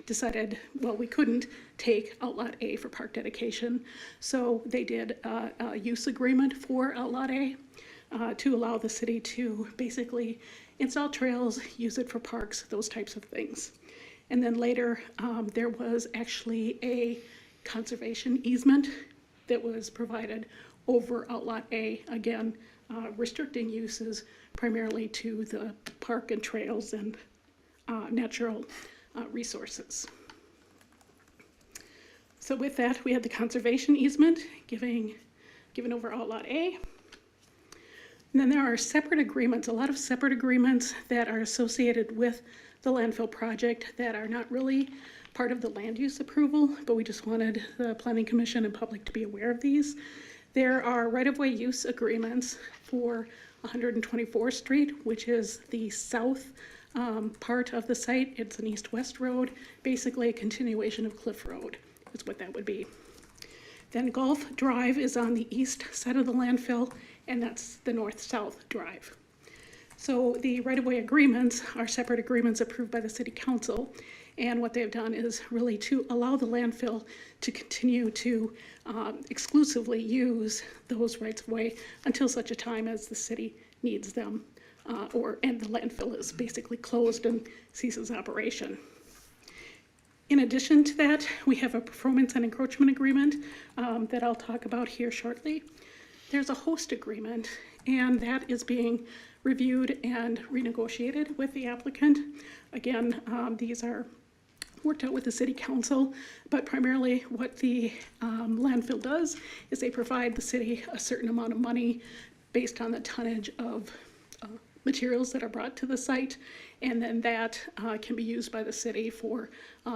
decided, well, we couldn't take Outlot A for park dedication. So they did a use agreement for Outlot A to allow the city to basically install trails, use it for parks, those types of things. And then later, there was actually a conservation easement that was provided over Outlot A, again, restricting uses primarily to the park and trails and natural resources. So with that, we had the conservation easement given over Outlot A. And then there are separate agreements, a lot of separate agreements that are associated with the landfill project that are not really part of the land use approval, but we just wanted the Planning Commission and public to be aware of these. There are right-of-way use agreements for 124th Street, which is the south part of the site. It's an east-west road, basically a continuation of Cliff Road is what that would be. Then Gulf Drive is on the east side of the landfill, and that's the north-south drive. So the right-of-way agreements are separate agreements approved by the City Council, and what they've done is really to allow the landfill to continue to exclusively use those rights-of-way until such a time as the city needs them, and the landfill is basically closed and ceases operation. In addition to that, we have a performance and encroachment agreement that I'll talk about here shortly. There's a host agreement, and that is being reviewed and renegotiated with the applicant. Again, these are worked out with the City Council, but primarily what the landfill does is they provide the city a certain amount of money based on the tonnage of materials that are brought to the site, and then that can be used by the city for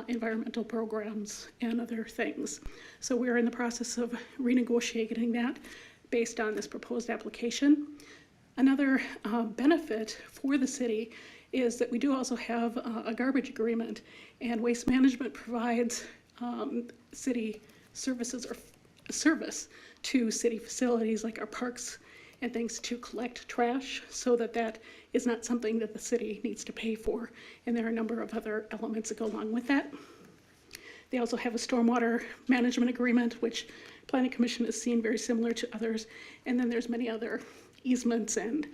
environmental programs and other things. So we're in the process of renegotiating that based on this proposed application. Another benefit for the city is that we do also have a garbage agreement, and Waste Management provides city services or service to city facilities like our parks and things to collect trash, so that that is not something that the city needs to pay for. And there are a number of other elements that go along with that. They also have a stormwater management agreement, which Planning Commission has seen very similar to others. And then there's many other easements and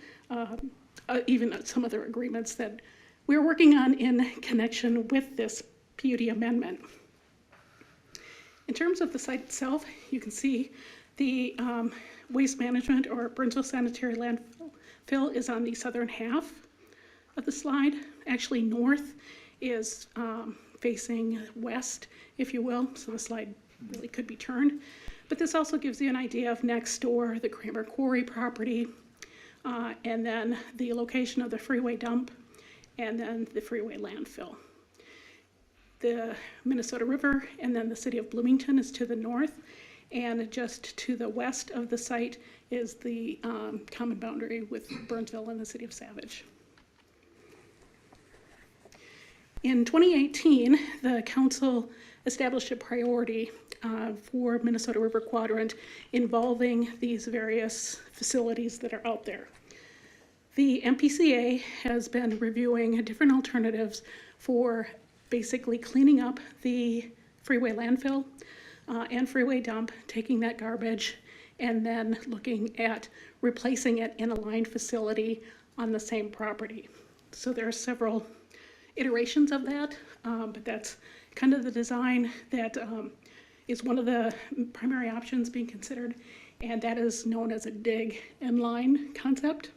even some other agreements that we're working on in connection with this PUD amendment. In terms of the site itself, you can see the waste management or Burnsville Sanitary landfill is on the southern half of the slide. Actually, north is facing west, if you will, so the slide really could be turned. But this also gives you an idea of next door, the Kramer Quarry property, and then the location of the freeway dump, and then the freeway landfill. The Minnesota River and then the city of Bloomington is to the north, and just to the west of the site is the common boundary with Burnsville and the city of Savage. In 2018, the council established a priority for Minnesota River Quadrant involving these various facilities that are out there. The MPCA has been reviewing different alternatives for basically cleaning up the freeway landfill and freeway dump, taking that garbage, and then looking at replacing it in a lined facility on the same property. So there are several iterations of that, but that's kind of the design that is one of the primary options being considered, and that is known as a dig and line concept.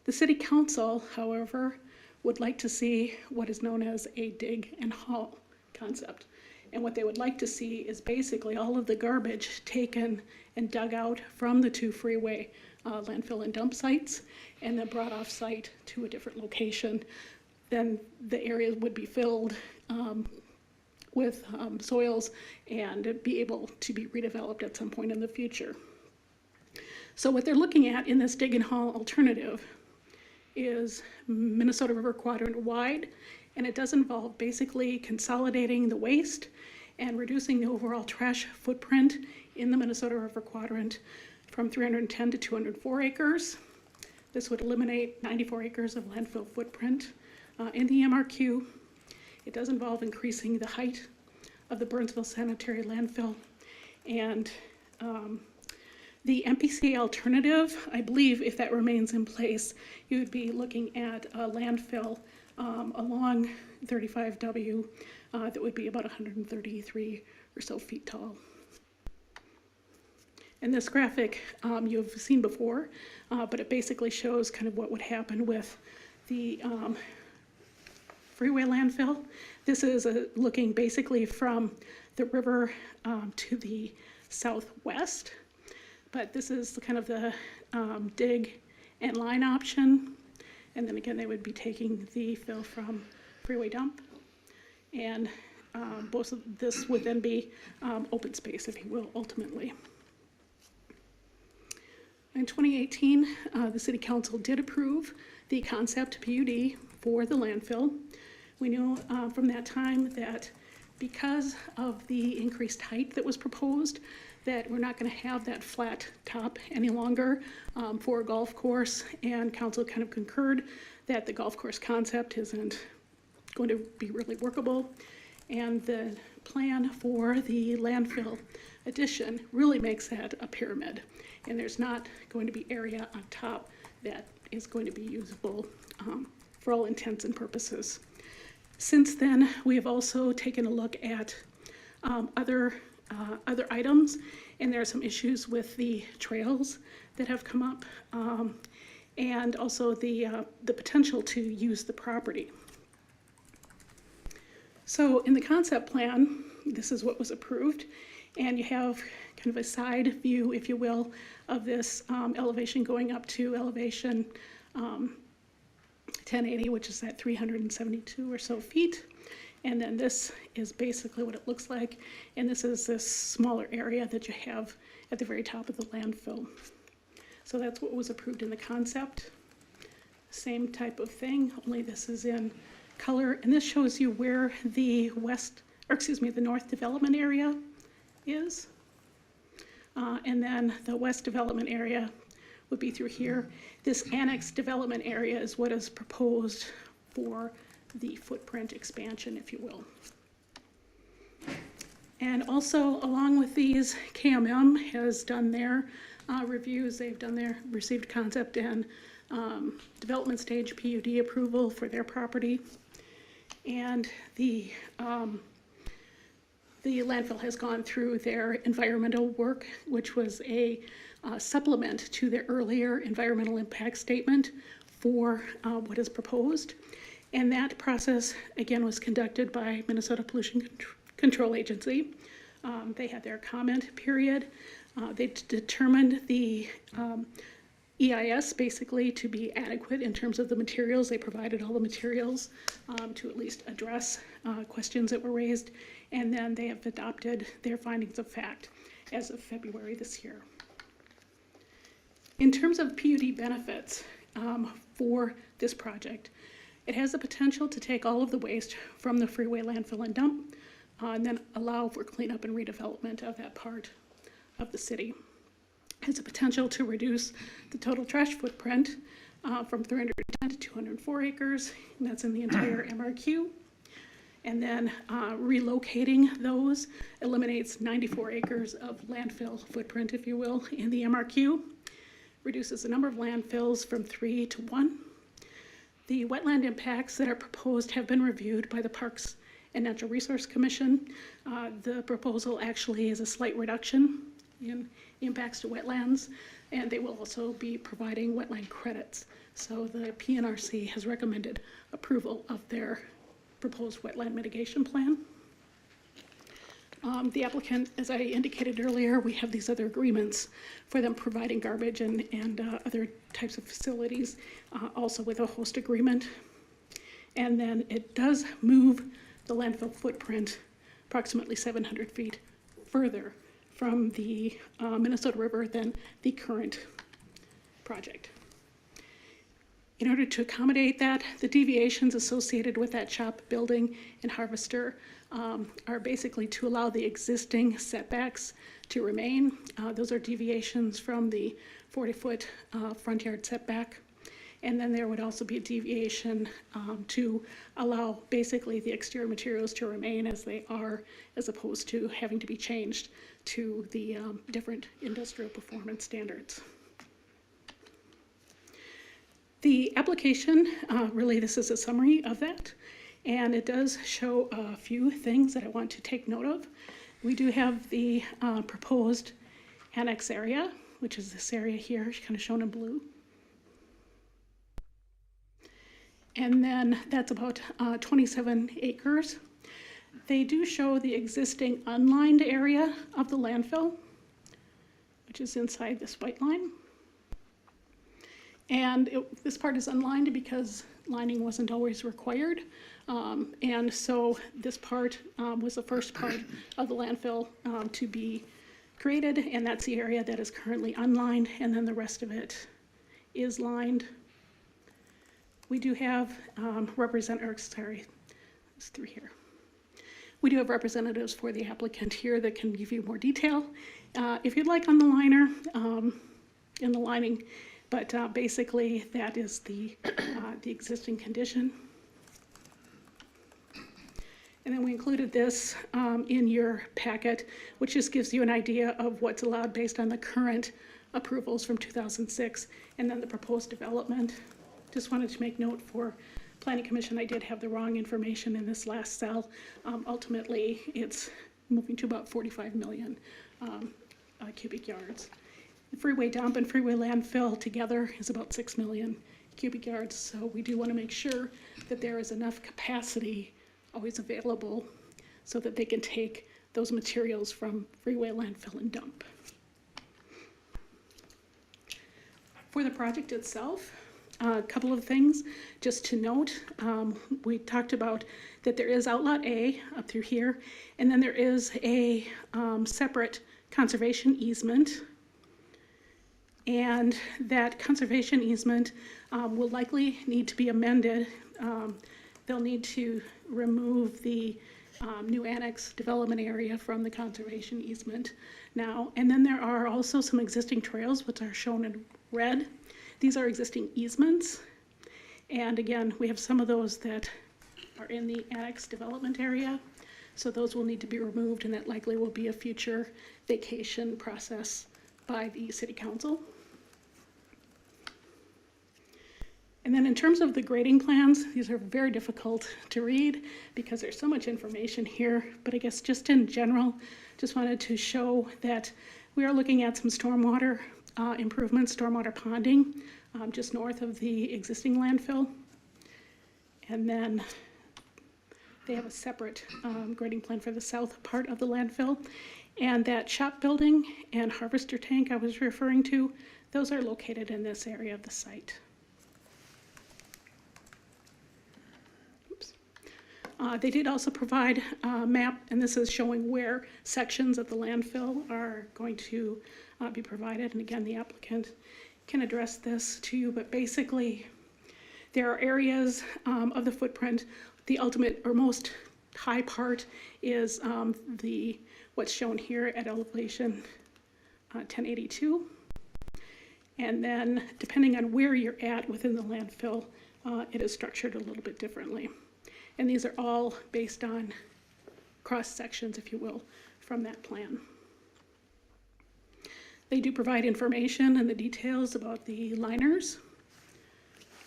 The city council, however, would like to see what is known as a dig and haul concept. And what they would like to see is basically all of the garbage taken and dug out from the two freeway landfill and dump sites and then brought off site to a different location. Then the area would be filled with soils and be able to be redeveloped at some point in the future. So what they're looking at in this dig and haul alternative is Minnesota River Quadrant wide, and it does involve basically consolidating the waste and reducing the overall trash footprint in the Minnesota River Quadrant from 310 to 204 acres. This would eliminate 94 acres of landfill footprint in the MRQ. It does involve increasing the height of the Burnsville Sanitary landfill, and the MPCA alternative, I believe if that remains in place, you would be looking at a landfill along 35W that would be about 133 or so feet tall. And this graphic you've seen before, but it basically shows kind of what would happen with the freeway landfill. This is looking basically from the river to the southwest. But this is kind of the dig and line option. And then again, they would be taking the fill from freeway dump. And both of this would then be open space, if you will, ultimately. In 2018, the City Council did approve the concept PUD for the landfill. We knew from that time that because of the increased height that was proposed, that we're not going to have that flat top any longer for a golf course, and council kind of concurred that the golf course concept isn't going to be really workable, and the plan for the landfill addition really makes that a pyramid, and there's not going to be area on top that is going to be usable for all intents and purposes. Since then, we have also taken a look at other items, and there are some issues with the trails that have come up, and also the potential to use the property. So in the concept plan, this is what was approved, and you have kind of a side view, if you will, of this elevation going up to elevation 1080, which is at 372 or so feet. And then this is basically what it looks like. And this is this smaller area that you have at the very top of the landfill. So that's what was approved in the concept. Same type of thing, only this is in color. And this shows you where the the north development area is. And then the west development area would be through here. This annex development area is what is proposed for the footprint expansion, if you will. And also, along with these, KMM has done their reviews. They've done their received concept and development stage PUD approval for their property. And the landfill has gone through their environmental work, which was a supplement to their earlier environmental impact statement for what is proposed. And that process, again, was conducted by Minnesota Pollution Control Agency. They had their comment period. They determined the EIS basically to be adequate in terms of the materials. They provided all the materials to at least address questions that were raised. And then they have adopted their findings of fact as of February this year. In terms of PUD benefits for this project, it has the potential to take all of the waste from the freeway landfill and dump and then allow for cleanup and redevelopment of that part of the city. has a potential to reduce the total trash footprint from 310 to 204 acres, and that's in the entire MRQ. And then relocating those eliminates 94 acres of landfill footprint, if you will, in the MRQ, reduces the number of landfills from 3 to 1. The wetland impacts that are proposed have been reviewed by the Parks and Natural Resource Commission. The proposal actually is a slight reduction in impacts to wetlands, and they will also be providing wetland credits. So the PNRC has recommended approval of their proposed wetland mitigation plan. The applicant, as I indicated earlier, we have these other agreements for them providing garbage and other types of facilities, also with a host agreement. And then it does move the landfill footprint approximately 700 feet further from the Minnesota River than the current project. In order to accommodate that, the deviations associated with that shop building and harvester are basically to allow the existing setbacks to remain. Those are deviations from the 40-foot front yard setback. And then there would also be a deviation to allow basically the exterior materials to remain as they are, as opposed to having to be changed to the different industrial performance standards. The application, really this is a summary of that, and it does show a few things that I want to take note of. We do have the proposed annex area, which is this area here, kind of shown in blue. And then that's about 27 acres. They do show the existing unlined area of the landfill, which is inside this white line. And this part is unlined because lining wasn't always required. And so this part was the first part of the landfill to be created, and that's the area that is currently unlined, and then the rest of it is lined. We do have there's three here. We do have representatives for the applicant here that can give you more detail if you'd like on the liner, in the lining. But basically, that is the existing condition. And then we included this in your packet, which just gives you an idea of what's allowed based on the current approvals from 2006, and then the proposed development. Just wanted to make note for Planning Commission, I did have the wrong information in this last cell. Ultimately, it's moving to about 45 million cubic yards. The freeway dump and freeway landfill together is about 6 million cubic yards, so we do want to make sure that there is enough capacity always available so that they can take those materials from freeway landfill and dump. For the project itself, a couple of things just to note. We talked about that there is Outlot A up through here, and then there is a separate conservation easement. And that conservation easement will likely need to be amended. They'll need to remove the new annex development area from the conservation easement now. And then there are also some existing trails, which are shown in red. These are existing easements. And again, we have some of those that are in the annex development area. So those will need to be removed, and that likely will be a future vacation process by the city council. And then in terms of the grading plans, these are very difficult to read because there's so much information here, but I guess just in general, just wanted to show that we are looking at some stormwater improvements, stormwater ponding, just north of the existing landfill. And then they have a separate grading plan for the south part of the landfill. And that shop building and harvester tank I was referring to, those are located in this area of the site. They did also provide a map, and this is showing where sections of the landfill are going to be provided. And again, the applicant can address this to you, but basically there are areas of the footprint. The ultimate or most high part is what's shown here at elevation 1082. And then depending on where you're at within the landfill, it is structured a little bit differently. And these are all based on cross sections, if you will, from that plan. They do provide information and the details about the liners.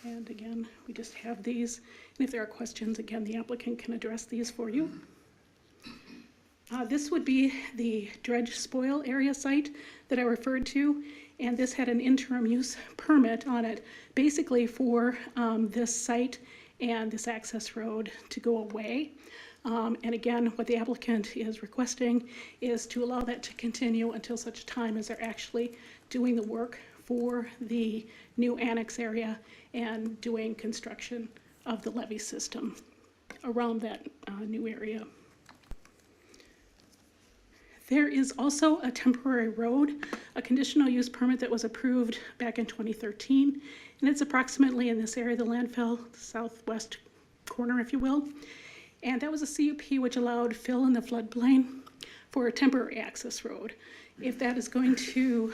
And again, we just have these. And if there are questions, again, the applicant can address these for you. This would be the dredge spoil area site that I referred to. And this had an interim use permit on it, basically for this site and this access road to go away. And again, what the applicant is requesting is to allow that to continue until such time as they're actually doing the work for the new annex area and doing construction of the levee system around that new area. There is also a temporary road, a conditional use permit that was approved back in 2013, and it's approximately in this area of the landfill, the southwest corner, if you will. And that was a CUP which allowed fill in the floodplain for a temporary access road. If that is going to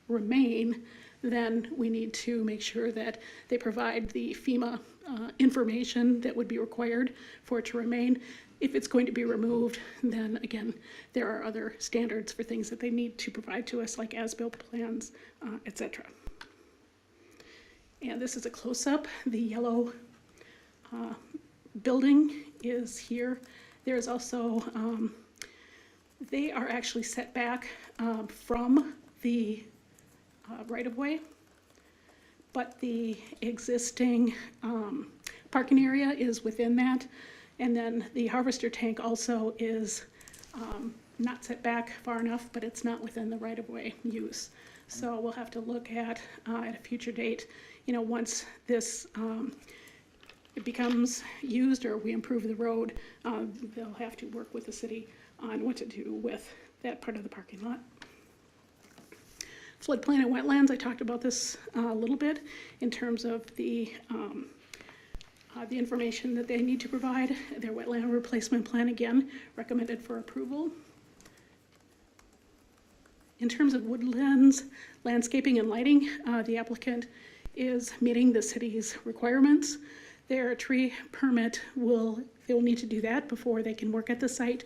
remain, then we need to make sure that they provide the FEMA information that would be required for it to remain. If it's going to be removed, then again, there are other standards for things that they need to provide to us, like as-built plans, etc. And this is a close-up. The yellow building is here. There's also, they are actually set back from the right-of-way, but the existing parking area is within that. And then the harvester tank also is not set back far enough, but it's not within the right-of-way use. So we'll have to look at a future date, once this it becomes used or we improve the road, they'll have to work with the city on what to do with that part of the parking lot. Floodplain and wetlands, I talked about this a little bit in terms of the information that they need to provide. Their wetland replacement plan, again, recommended for approval. In terms of woodlands, landscaping and lighting, the applicant is meeting the city's requirements. Their tree permit they'll need to do that before they can work at the site.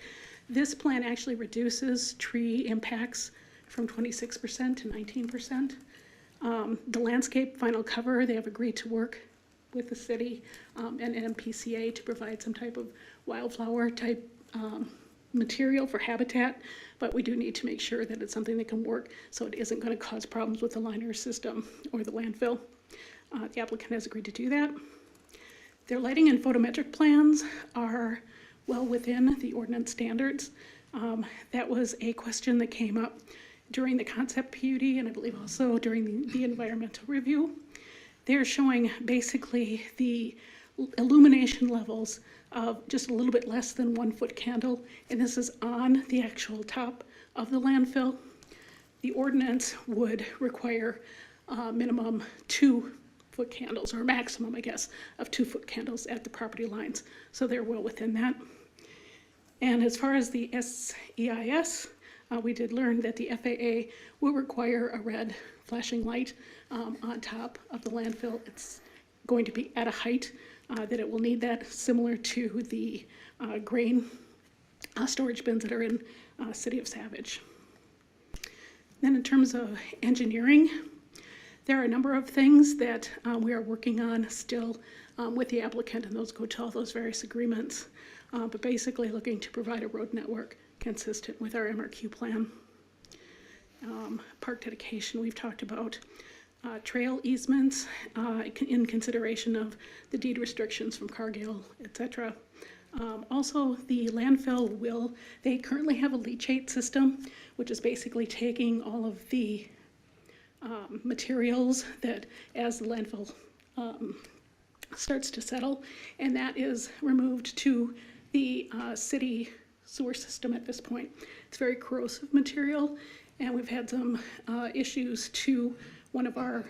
This plan actually reduces tree impacts from 26% to 19%. The landscape final cover, they have agreed to work with the city and MPCA to provide some type of wildflower type material for habitat, but we do need to make sure that it's something that can work so it isn't going to cause problems with the liner system or the landfill. The applicant has agreed to do that. Their lighting and photometric plans are well within the ordinance standards. That was a question that came up during the concept PUD and I believe also during the environmental review. They're showing basically the illumination levels of just a little bit less than 1 foot candle, and this is on the actual top of the landfill. The ordinance would require minimum 2 foot candles, or maximum, I guess, of 2 foot candles at the property lines, so they're well within that. And as far as the SEIS, we did learn that the FAA will require a red flashing light on top of the landfill. It's going to be at a height that it will need that, similar to the grain storage bins that are in City of Savage. Then in terms of engineering, there are a number of things that we are working on still with the applicant, and those go to all those various agreements, but basically looking to provide a road network consistent with our MRQ plan. Park dedication, we've talked about trail easements in consideration of the deed restrictions from Cargill, etc. Also, the landfill they currently have a leachate system, which is basically taking all of the materials that as the landfill starts to settle, and that is removed to the city sewer system at this point. It's very corrosive material, and we've had some issues to one of our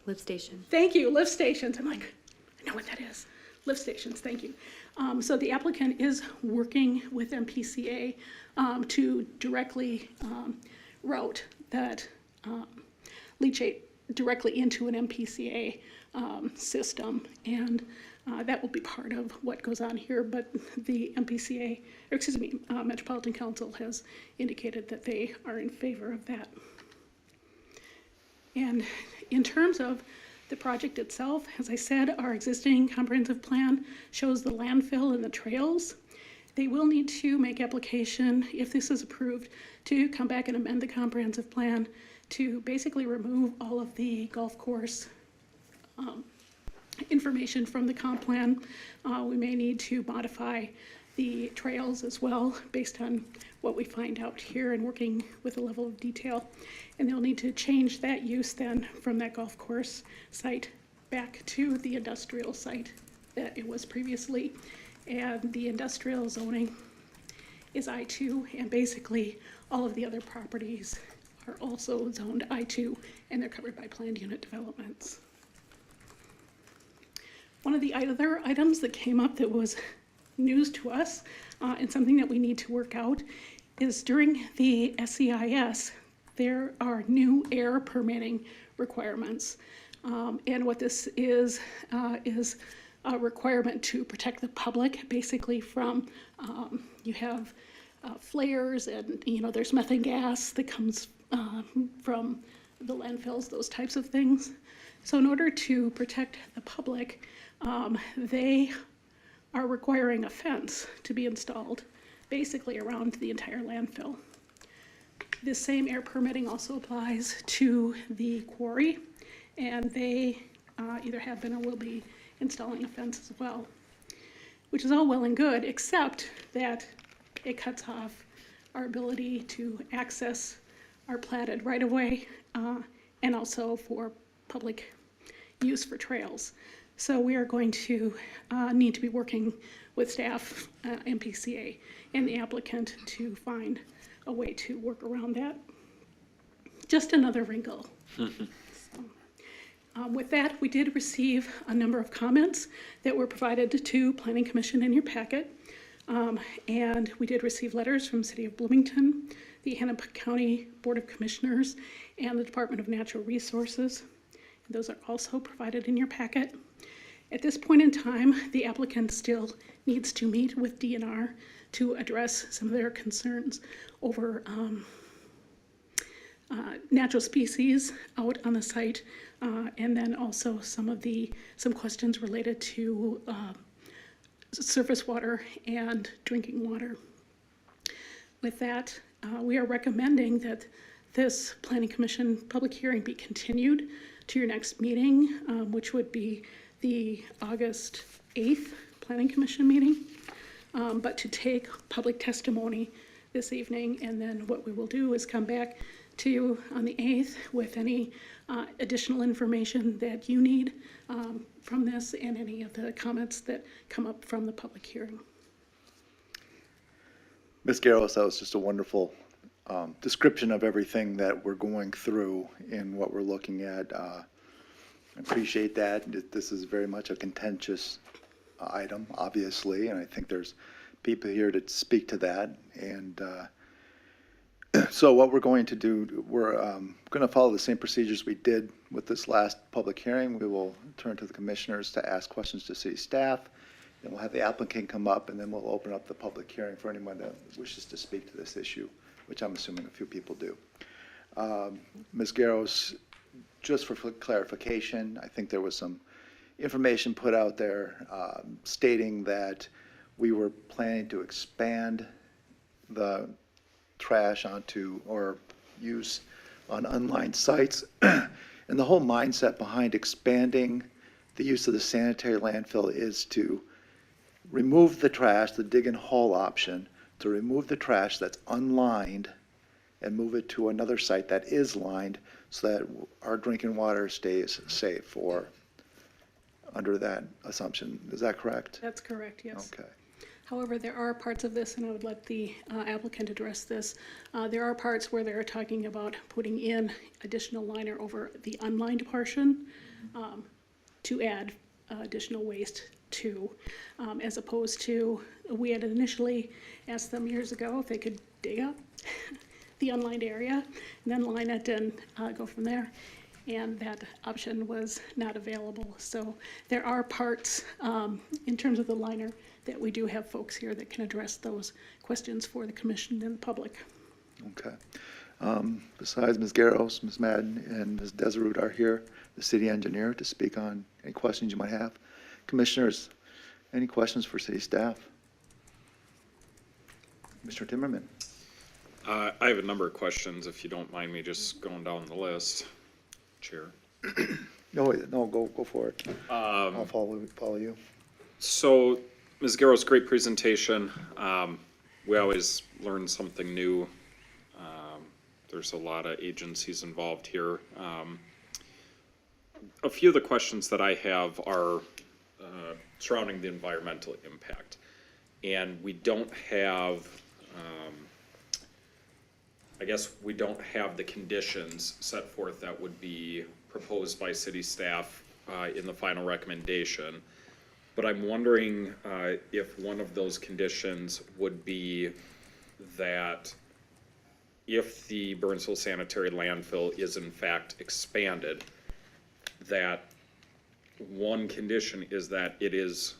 Lift station. Thank you, lift stations. I'm like, I know what that is. Lift stations, thank you. So the applicant is working with MPCA to directly route that leachate directly into an MPCA system, and that will be part of what goes on here, but the MPCA, or excuse me, Metropolitan Council has indicated that they are in favor of that. And in terms of the project itself, as I said, our existing comprehensive plan shows the landfill and the trails. They will need to make application, if this is approved, to come back and amend the comprehensive plan to basically remove all of the golf course information from the comp plan. We may need to modify the trails as well, based on what we find out here and working with a level of detail. And they'll need to change that use then from that golf course site back to the industrial site that it was previously. And the industrial zoning is I2, and basically all of the other properties are also zoned I2, and they're covered by planned unit developments. One of the other items that came up that was news to us, and something that we need to work out, is during the SEIS, there are new air permitting requirements. And what this is a requirement to protect the public, basically from, you have flares, and there's methane gas that comes from the landfills, those types of things. So in order to protect the public, they are requiring a fence to be installed basically around the entire landfill. This same air permitting also applies to the quarry, and they either have been or will be installing a fence as well, which is all well and good, except that it cuts off our ability to access our platted right-of-way and also for public use for trails. So we are going to need to be working with staff, MPCA, and the applicant to find a way to work around that. Just another wrinkle. With that, we did receive a number of comments that were provided to Planning Commission in your packet. And we did receive letters from City of Bloomington, the Hennepin County Board of Commissioners, and the Department of Natural Resources. Those are also provided in your packet. At this point in time, the applicant still needs to meet with DNR to address some of their concerns over natural species out on the site, and then also some questions related to surface water and drinking water. With that, we are recommending that this Planning Commission public hearing be continued to your next meeting, which would be the August 8th Planning Commission meeting, but to take public testimony this evening, and then what we will do is come back to you on the 8th with any additional information that you need from this and any of the comments that come up from the public hearing. Ms. Garros, that was just a wonderful description of everything that we're going through and what we're looking at. I appreciate that. This is very much a contentious item, obviously, and I think there's people here to speak to that. And so what we're going to do, we're going to follow the same procedures we did with this last public hearing. We will turn to the commissioners to ask questions to city staff. Then we'll have the applicant come up, and then we'll open up the public hearing for anyone that wishes to speak to this issue, which I'm assuming a few people do. Ms. Garros, just for clarification, I think there was some information put out there stating that we were planning to expand the trash onto or use on unlined sites. And the whole mindset behind expanding the use of the sanitary landfill is to remove the trash, the dig and haul option, to remove the trash that's unlined and move it to another site that is lined so that our drinking water stays safe, or under that assumption. Is that correct? That's correct, yes. Okay. However, there are parts of this, and I would let the applicant address this. There are parts where they're talking about putting in additional liner over the unlined portion to add additional waste to, as opposed to, we had initially asked them years ago if they could dig up the unlined area, and then line it and go from there. And that option was not available. So there are parts in terms of the liner that we do have folks here that can address those questions for the commission and the public. Okay. Besides Ms. Garros, Ms. Madden, and Ms. Desirud are here, the city engineer, to speak on any questions you might have. Commissioners, any questions for city staff? Mr. Timmerman? I have a number of questions, if you don't mind me just going down the list, Chair. No, go for it. I'll follow you. So, Ms. Garros, great presentation. We always learn something new. There's a lot of agencies involved here. A few of the questions that I have are surrounding the environmental impact. And we don't have, I guess we don't have the conditions set forth that would be proposed by city staff in the final recommendation. But I'm wondering if one of those conditions would be that if the Burnsville Sanitary Landfill is in fact expanded, that one condition is that it is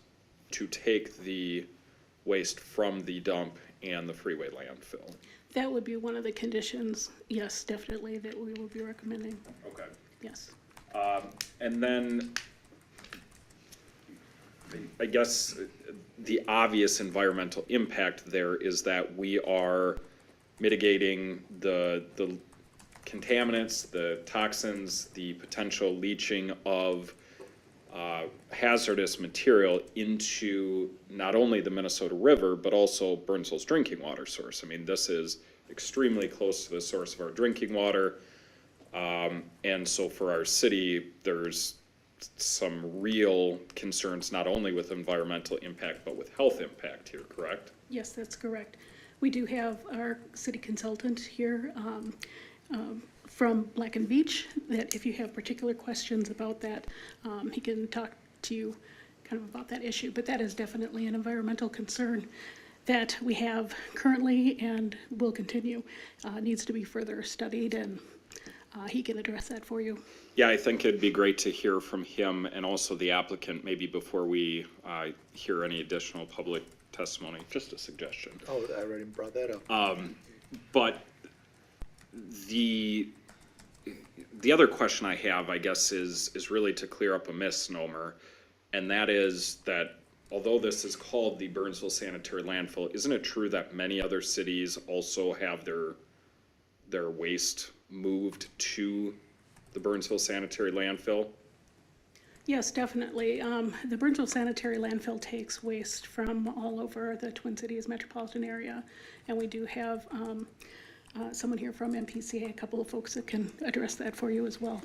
to take the waste from the dump and the Freeway Landfill. That would be one of the conditions, yes, definitely, that we will be recommending, Okay. yes. And then, I guess, the obvious environmental impact there is that we are mitigating the contaminants, the toxins, the potential leaching of hazardous material into not only the Minnesota River, but also Burnsville's drinking water source. I mean, this is extremely close to the source of our drinking water. And so for our city, there's some real concerns, not only with environmental impact, but with health impact here, correct? Yes, that's correct. We do have our city consultant here from Black and Beach, that if you have particular questions about that, he can talk to you kind of about that issue. But that is definitely an environmental concern that we have currently and will continue. Needs to be further studied, and he can address that for you. Yeah, I think it'd be great to hear from him and also the applicant, maybe before we hear any additional public testimony. Just a suggestion. Oh, I already brought that up. But the other question I have, I guess, is really to clear up a misnomer, and that is that although this is called the Burnsville Sanitary Landfill, isn't it true that many other cities also have their waste moved to the Burnsville Sanitary Landfill? Yes, definitely. The Burnsville Sanitary Landfill takes waste from all over the Twin Cities metropolitan area, and we do have someone here from MPCA, a couple of folks that can address that for you as well.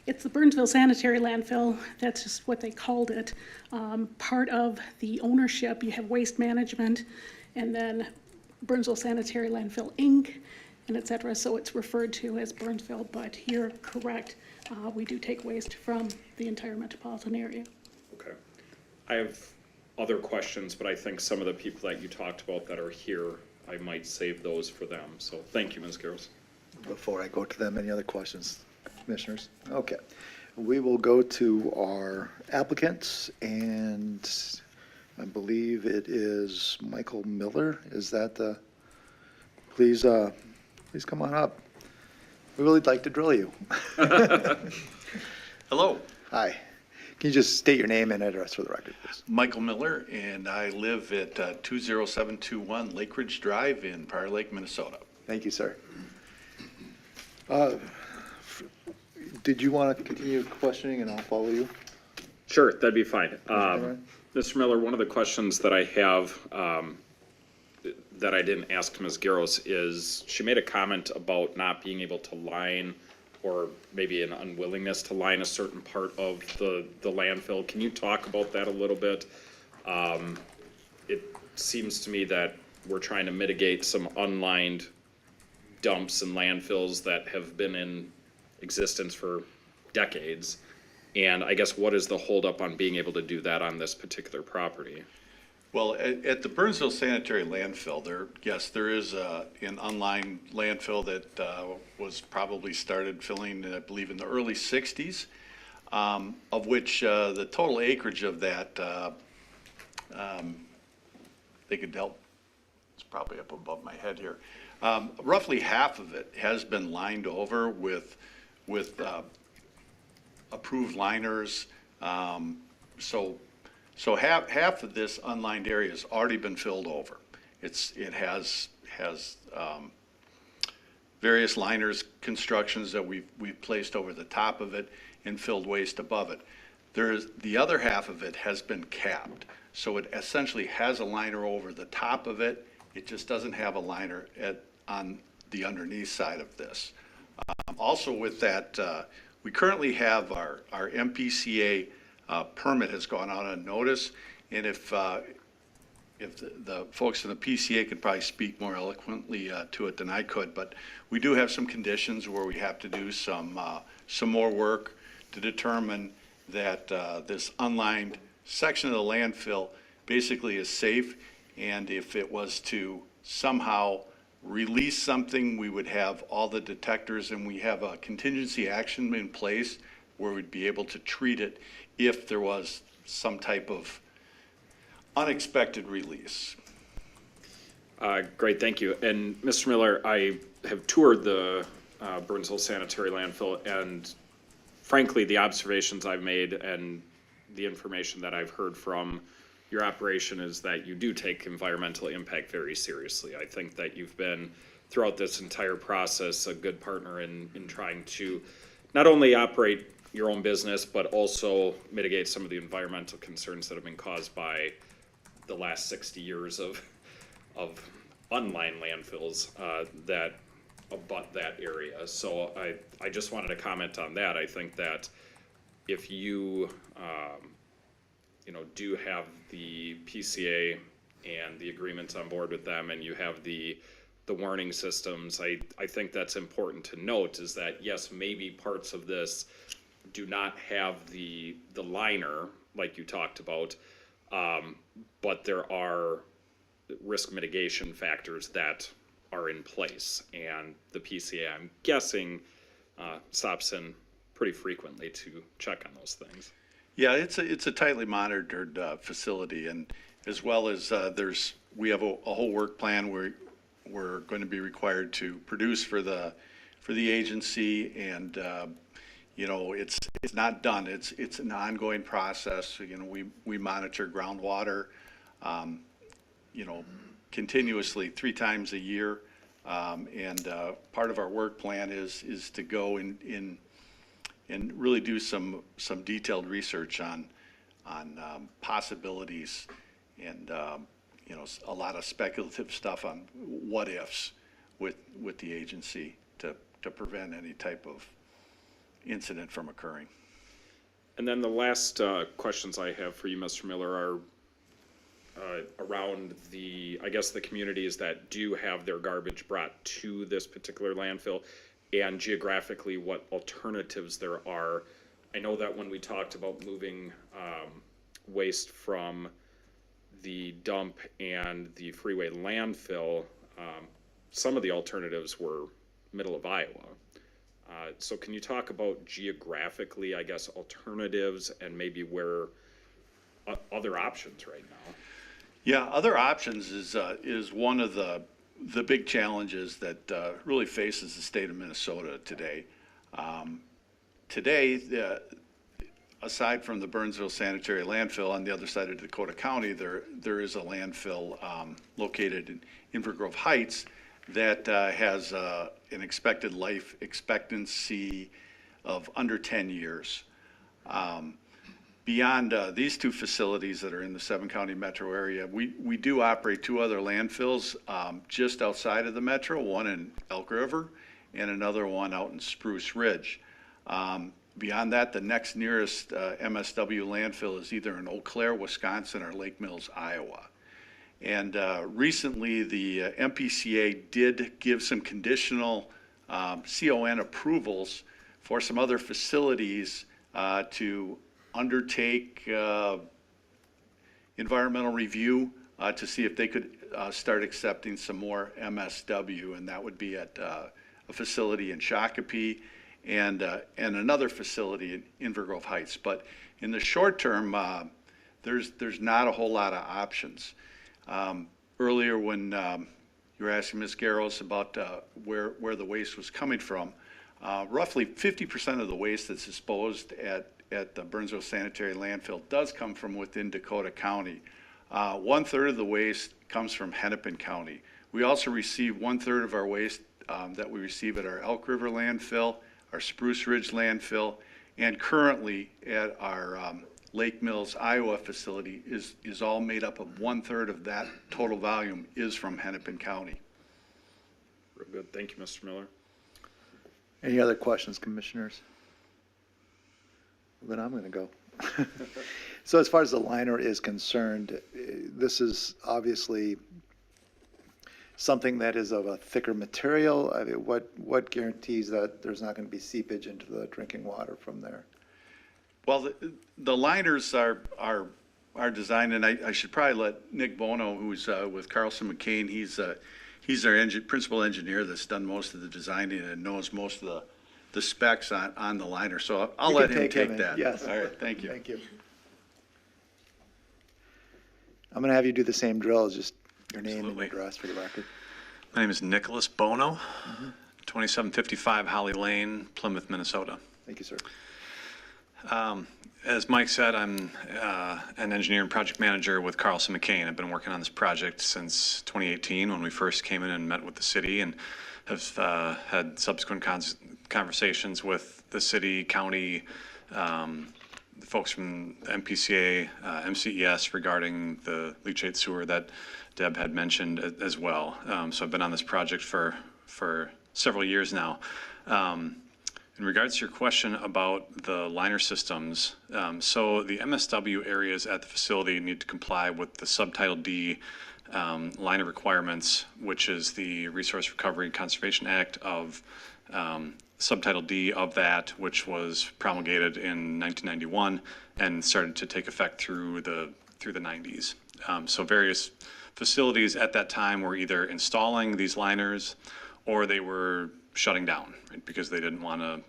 It's the Burnsville Sanitary Landfill, that's just what they called it. Part of the ownership, you have Waste Management, and then Burnsville Sanitary Landfill, Inc., and et cetera, so it's referred to as Burnsville, but you're correct. We do take waste from the entire metropolitan area. Okay. I have other questions, but I think some of the people that you talked about that are here, I might save those for them. So thank you, Ms. Garros. Before I go to them, any other questions, commissioners? Okay. We will go to our applicants, and I believe it is Michael Miller. Is that the, please come on up. We really like to drill you. Hello, Hi. Can you just state your name and address for the record, please? Michael Miller, and I live at 20721 Lake Ridge Drive in Prior Lake, Minnesota. Thank you, sir. Did you want to continue questioning and I'll follow you? Sure, that'd be fine. Miller? Mr. Miller, one of the questions that I have that I didn't ask Ms. Garros is, she made a comment about not being able to line, or maybe an unwillingness to line a certain part of the landfill. Can you talk about that a little bit? It seems to me that we're trying to mitigate some unlined dumps and landfills that have been in existence for decades. And I guess what is the holdup on being able to do that on this particular property? Well, at the Burnsville Sanitary Landfill, there is an unlined landfill that was probably started filling, I believe, in the early 60s, of which the total acreage of that, they could help, it's probably up above my head here. Roughly half of it has been lined over with approved liners. So half of this unlined area has already been filled over. It has various liners, constructions that we've placed over the top of it and filled waste above it. The other half of it has been capped. So it essentially has a liner over the top of it. It just doesn't have a liner on the underneath side of this. Also with that, we currently have our MPCA permit has gone out on notice, and if the folks in the PCA could probably speak more eloquently to it than I could, but we do have some conditions where we have to do some more work to determine that this unlined section of the landfill basically is safe, and if it was to somehow release something, we would have all the detectors, and we have a contingency action in place where we'd be able to treat it if there was some type of unexpected release. Great, thank you. And Mr. Miller, I have toured the Burnsville Sanitary Landfill, and frankly, the observations I've made and the information that I've heard from your operation is that you do take environmental impact very seriously. I think that you've been, throughout this entire process, a good partner in trying to not only operate your own business, but also mitigate some of the environmental concerns that have been caused by the last 60 years of unlined landfills that abut that area. So I just wanted to comment on that. I think that if you do have the PCA and the agreements on board with them, and you have the warning systems, I think that's important to note, is that yes, maybe parts of this do not have the liner like you talked about, but there are risk mitigation factors that are in place, and the PCA, I'm guessing, stops in pretty frequently to check on those things. Yeah, it's a tightly monitored facility, and as well as we have a whole work plan where we're going to be required to produce for the agency, and it's not done. It's an ongoing process. We monitor groundwater, continuously 3 times a year, and part of our work plan is to go and really do some detailed research on possibilities, and a lot of speculative stuff on what ifs with the agency to prevent any type of incident from occurring. And then the last questions I have for you, Mr. Miller, are around the communities that do have their garbage brought to this particular landfill, and geographically what alternatives there are. I know that when we talked about moving waste from the dump and the Freeway Landfill, some of the alternatives were middle of Iowa. So can you talk about geographically, alternatives, and maybe where other options right now? Yeah, other options is one of the big challenges that really faces the state of Minnesota today. Aside from the Burnsville Sanitary Landfill on the other side of Dakota County, there is a landfill located in Inver Grove Heights that has an expected life expectancy of under 10 years. Beyond these 2 facilities that are in the 7-county metro area, we do operate 2 other landfills just outside of the metro, one in Elk River and another one out in Spruce Ridge. Beyond that, the next nearest MSW landfill is either in Eau Claire, Wisconsin, or Lake Mills, Iowa. And recently, the MPCA did give some conditional CON approvals for some other facilities to undertake environmental review to see if they could start accepting some more MSW, and that would be at a facility in Shakopee and another facility in Inver Grove Heights. But in the short term, there's not a whole lot of options. Earlier when you were asking Ms. Garros about where the waste was coming from, roughly 50% of the waste that's disposed at the Burnsville Sanitary Landfill does come from within Dakota County. 1/3 of the waste comes from Hennepin County. We also receive 1/3 of our waste that we receive at our Elk River landfill, our Spruce Ridge landfill, and currently at our Lake Mills, Iowa facility is all made up of 1/3 of that total volume is from Hennepin County. Real good. Thank you, Mr. Miller. Any other questions, commissioners? Then I'm going to go. So as far as the liner is concerned, this is obviously something that is of a thicker material. I mean, what guarantees that there's not going to be seepage into the drinking water from there? Well, the liners are designed, and I should probably let Nick Bono, who's with Carlson McCain, he's our principal engineer that's done most of the designing and knows most of the specs on the liner. So I'll let him take that. Yes. All right, thank you. Thank you. I'm going to have you do the same drill, just your name Absolutely. and address for the record. My name is Nicholas Bono, 2755 Holly Lane, Plymouth, Minnesota. Thank you, sir. As Mike said, I'm an engineer and project manager with Carlson McCain. I've been working on this project since 2018 when we first came in and met with the city, and have had subsequent conversations with the city, county, the folks from MPCA, MCES regarding the leachate sewer that Deb had mentioned as well. So I've been on this project for several years now. In regards to your question about the liner systems, so the MSW areas at the facility need to comply with the Subtitle D liner requirements, which is the Resource Recovery and Conservation Act of Subtitle D of that, which was promulgated in 1991 and started to take effect through the 90s. So various facilities at that time were either installing these liners or they were shutting down, right, because they didn't want to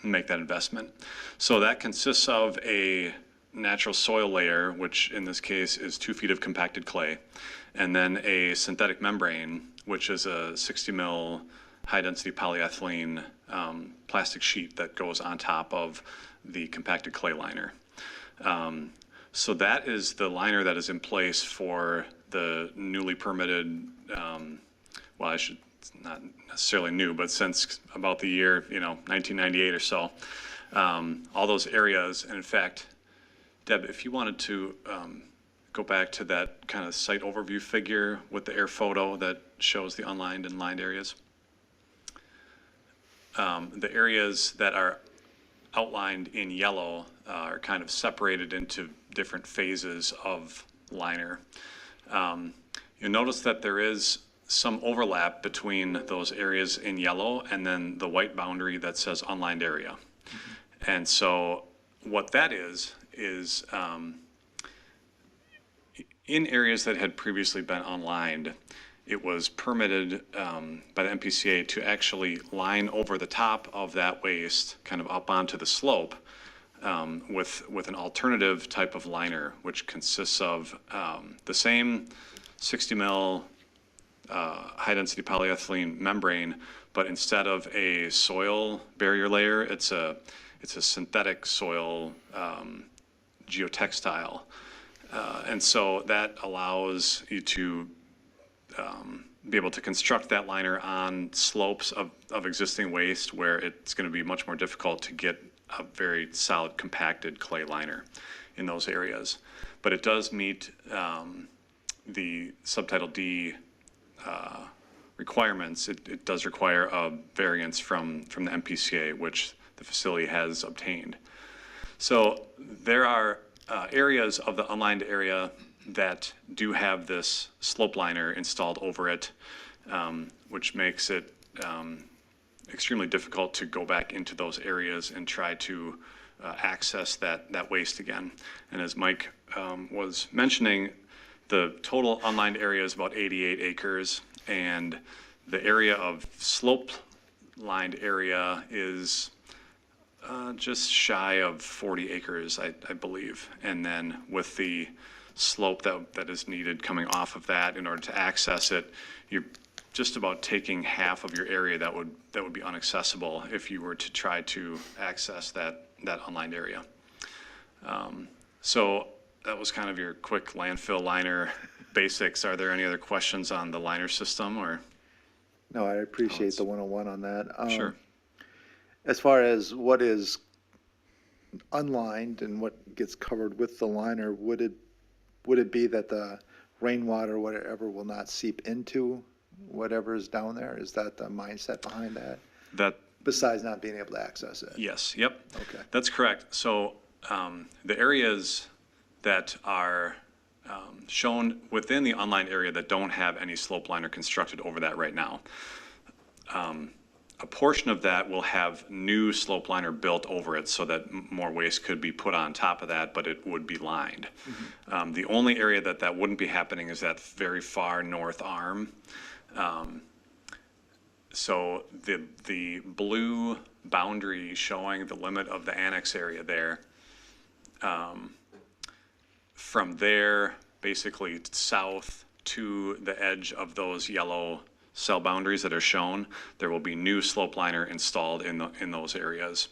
make that investment. So that consists of a natural soil layer, which in this case is 2 feet of compacted clay, and then a synthetic membrane, which is a 60 mil high-density polyethylene plastic sheet that goes on top of the compacted clay liner. So that is the liner that is in place for the newly permitted, it's not necessarily new, but since about the year, 1998 or so, all those areas. And in fact, Deb, if you wanted to go back to that kind of site overview figure with the air photo that shows the unlined and lined areas. The areas that are outlined in yellow are kind of separated into different phases of liner. You'll notice that there is some overlap between those areas in yellow and then the white boundary that says unlined area. And so what that is in areas that had previously been unlined, it was permitted by the MPCA to actually line over the top of that waste kind of up onto the slope with an alternative type of liner, which consists of the same 60 mil high-density polyethylene membrane, but instead of a soil barrier layer, it's a synthetic soil geotextile. And so that allows you to be able to construct that liner on slopes of existing waste where it's going to be much more difficult to get a very solid compacted clay liner in those areas. But it does meet the Subtitle D requirements. It does require a variance from the MPCA, which the facility has obtained. So there are areas of the unlined area that do have this slope liner installed over it, which makes it extremely difficult to go back into those areas and try to access that waste again. And as Mike was mentioning, The total unlined area is about 88 acres, and the area of slope-lined area is just shy of 40 acres, I believe. And then with the slope that is needed coming off of that in order to access it, you're just about taking half of your area that would be inaccessible if you were to try to access that unlined area. So that was kind of your quick landfill liner basics. Are there any other questions on the liner system or? No, I appreciate the 101 on that. Sure. As far as what is unlined and what gets covered with the liner, would it be that the rainwater, whatever, will not seep into whatever is down there? Is that the mindset behind that? That, Besides not being able to access it? yes, yep. Okay. That's correct. So the areas that are shown within the unlined area that don't have any slope liner constructed over that right now, a portion of that will have new slope liner built over it so that more waste could be put on top of that, but it would be lined. The only area that wouldn't be happening is that very far north arm. So the blue boundary showing the limit of the annex area there, from there basically south to the edge of those yellow cell boundaries that are shown, there will be new slope liner installed in those areas.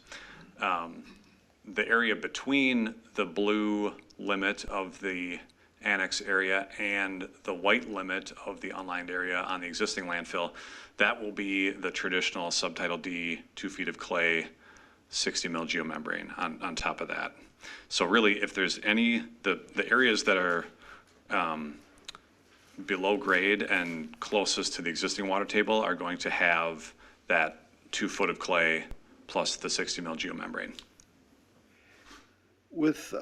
The area between the blue limit of the annex area and the white limit of the unlined area on the existing landfill, that will be the traditional Subtitle D 2 feet of clay, 60 mil geomembrane on top of that. So really, if there's any, the areas that are below grade and closest to the existing water table are going to have that 2 foot of clay plus the 60 mil geomembrane. With,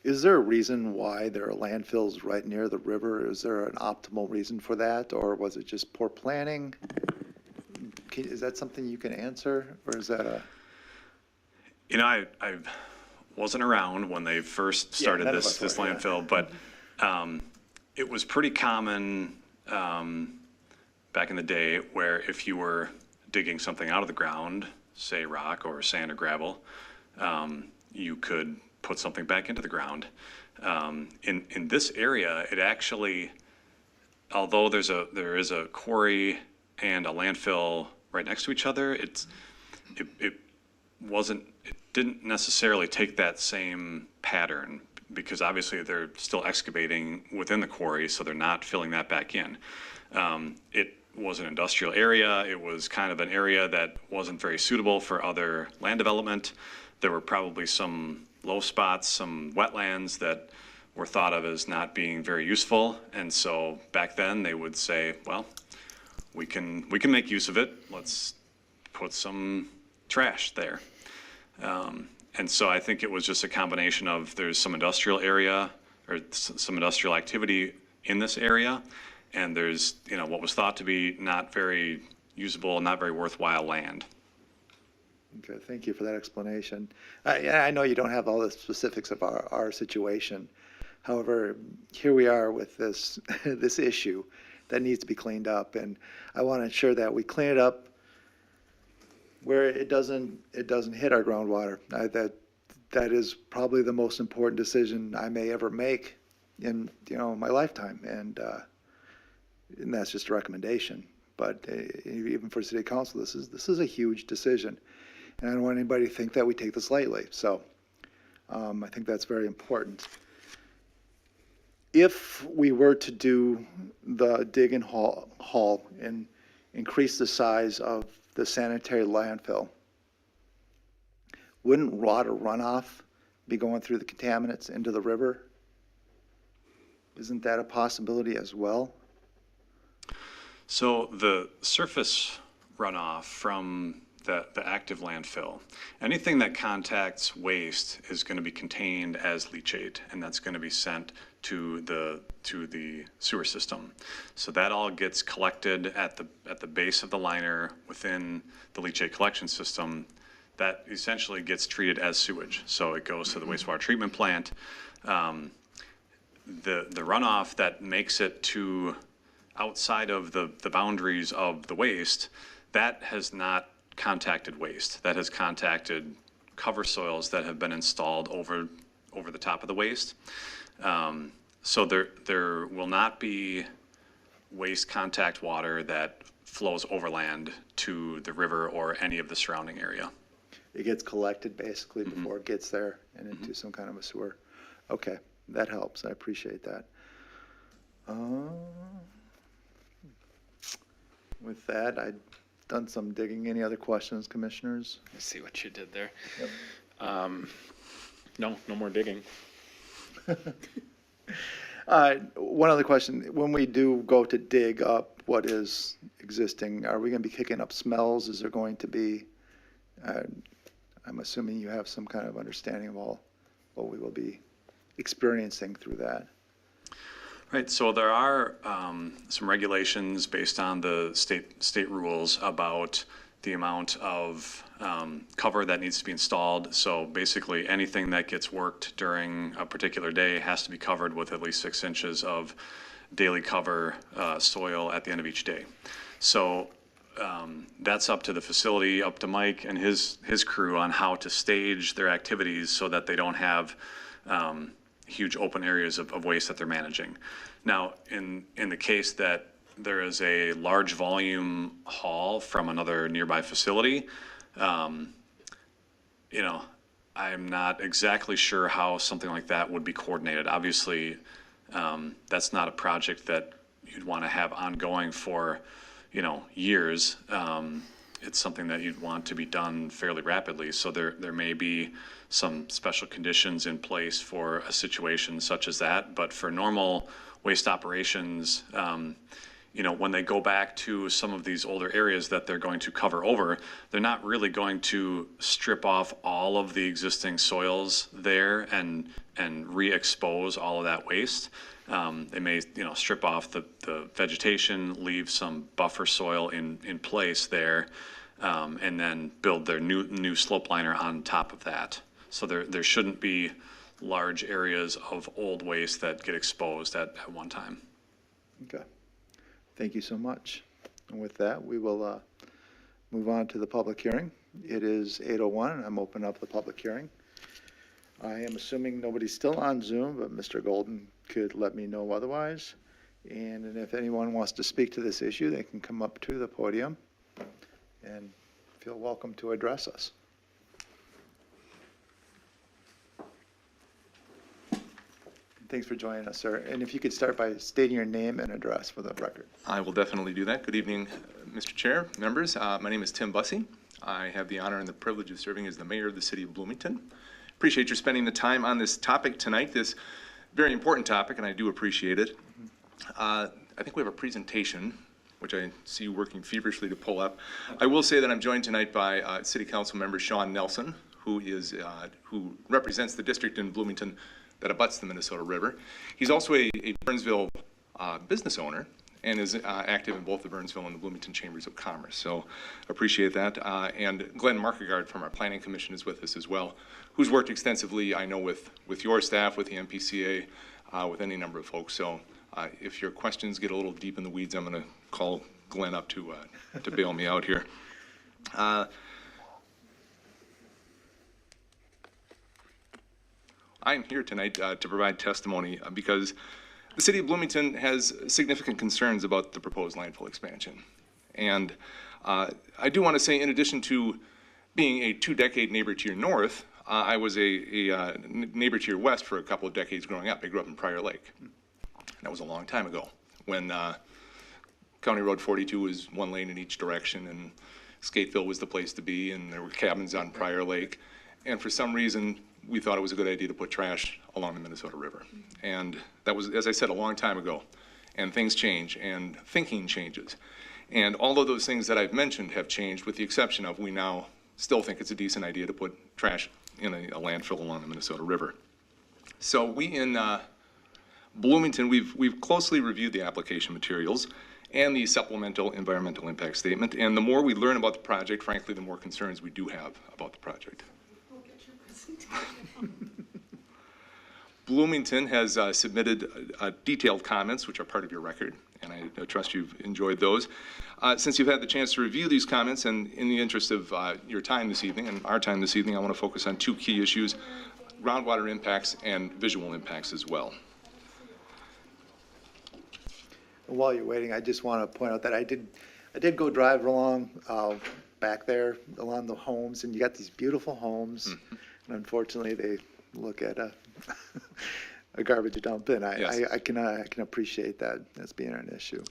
is there a reason why there are landfills right near the river? Is there an optimal reason for that, or was it just poor planning? Is that something you can answer, or is that a? You know, I wasn't around when they first started this landfill, but it was pretty common back in the day where if you were digging something out of the ground, say rock or sand or gravel, you could put something back into the ground. In this area, it actually, although there is a quarry and a landfill right next to each other, it didn't necessarily take that same pattern, because obviously they're still excavating within the quarry, so they're not filling that back in. It was an industrial area. It was kind of an area that wasn't very suitable for other land development. There were probably some low spots, some wetlands that were thought of as not being very useful. And so back then they would say, well, we can make use of it. Let's put some trash there. And so I think it was just a combination of there's some industrial area or some industrial activity in this area, and there's, you know, what was thought to be not very usable, not very worthwhile land. Okay, thank you for that explanation. I know you don't have all the specifics of our situation. However, here we are with this this issue that needs to be cleaned up, and I want to ensure that we clean it up where it doesn't hit our groundwater. That is probably the most important decision I may ever make in my lifetime, and that's just a recommendation. But even for City Council, this is a huge decision, and I don't want anybody to think that we take this lightly. So I think that's very important. If we were to do the dig and haul and increase the size of the sanitary landfill, wouldn't water runoff be going through the contaminants into the river? Isn't that a possibility as well? So the surface runoff from the active landfill, anything that contacts waste is going to be contained as leachate, and that's going to be sent to the sewer system. So that all gets collected at the base of the liner within the leachate collection system. That essentially gets treated as sewage. So it goes to the wastewater treatment plant. the runoff that makes it to outside of the boundaries of the waste, that has not contacted waste. That has contacted cover soils that have been installed over the top of the waste. So there will not be waste contact water that flows overland to the river or any of the surrounding area. It gets collected basically before it gets there and into some kind of a sewer. Okay, that helps. I appreciate that. With that, I've done some digging. Any other questions, commissioners? I see what you did there. No more digging. One other question. When we do go to dig up what is existing, are we going to be kicking up smells? Is there going to be, I'm assuming you have some kind of understanding of all what we will be experiencing through that. Right, so there are some regulations based on the state rules about the amount of cover that needs to be installed. So basically anything that gets worked during a particular day has to be covered with at least 6 inches of daily cover soil at the end of each day. So that's up to the facility, up to Mike and his crew on how to stage their activities so that they don't have huge open areas of waste that they're managing. Now, in the case that there is a large volume haul from another nearby facility, you know, I'm not exactly sure how something like that would be coordinated. Obviously, that's not a project that you'd want to have ongoing for, you know, years. It's something that you'd want to be done fairly rapidly. So there may be some special conditions in place for a situation such as that. But for normal waste operations, you know, when they go back to some of these older areas that they're going to cover over, they're not really going to strip off all of the existing soils there and re-expose all of that waste. They may, you know, strip off the vegetation, leave some buffer soil in place there, and then build their new slope liner on top of that. So there shouldn't be large areas of old waste that get exposed at one time. Okay. Thank you so much. And with that, we will move on to the public hearing. It is 8:01, and I'm opening up the public hearing. I am assuming nobody's still on Zoom, but Mr. Golden could let me know otherwise. And if anyone wants to speak to this issue, they can come up to the podium and feel welcome to address us. Thanks for joining us, sir. And if you could start by stating your name and address for the record. I will definitely do that. Good evening, Mr. Chair, members. My name is Tim Bussey. I have the honor and the privilege of serving as the mayor of the city of Bloomington. Appreciate you spending the time on this topic tonight, this very important topic, and I do appreciate it. I think we have a presentation, which I see you working feverishly to pull up. I will say that I'm joined tonight by City Council member Sean Nelson, who represents the district in Bloomington that abuts the Minnesota River. He's also a Burnsville business owner and is active in both the Burnsville and the Bloomington Chambers of Commerce. So appreciate that. And Glenn Markegard from our Planning Commission is with us as well, who's worked extensively, I know, with your staff, with the MPCA, with any number of folks. So if your questions get a little deep in the weeds, I'm going to call Glenn up to bail me out here. I'm here tonight to provide testimony because the city of Bloomington has significant concerns about the proposed landfill expansion. And I do want to say, in addition to being a 2-decade neighbor to your north, I was a neighbor to your west for a couple of decades growing up. I grew up in Prior Lake. That was a long time ago when County Road 42 was one lane in each direction and Skateville was the place to be and there were cabins on Prior Lake. And for some reason, we thought it was a good idea to put trash along the Minnesota River. And that was, as I said, a long time ago. And things change and thinking changes. And all of those things that I've mentioned have changed, with the exception of we now still think it's a decent idea to put trash in a landfill along the Minnesota River. So we in Bloomington, we've closely reviewed the application materials and the supplemental environmental impact statement. And the more we learn about the project, frankly, the more concerns we do have about the project. Bloomington has submitted detailed comments, which are part of your record, and I trust you've enjoyed those. Since you've had the chance to review these comments, and in the interest of your time this evening and our time this evening, I want to focus on two key issues: groundwater impacts and visual impacts as well. While you're waiting, I just want to point out that I did go drive along back there along the homes, and you got these beautiful homes, and unfortunately they look at a garbage dump, and Yes. I can appreciate that as being an issue.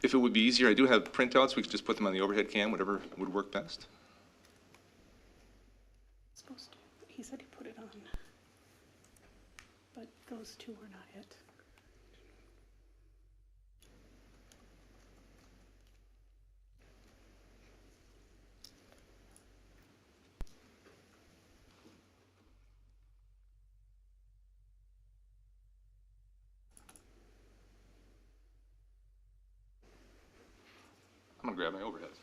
If it would be easier, I do have printouts. We could just put them on the overhead cam, whatever would work best. Supposed to, he said he put it on, but those two are not it. I'm gonna grab my overheads.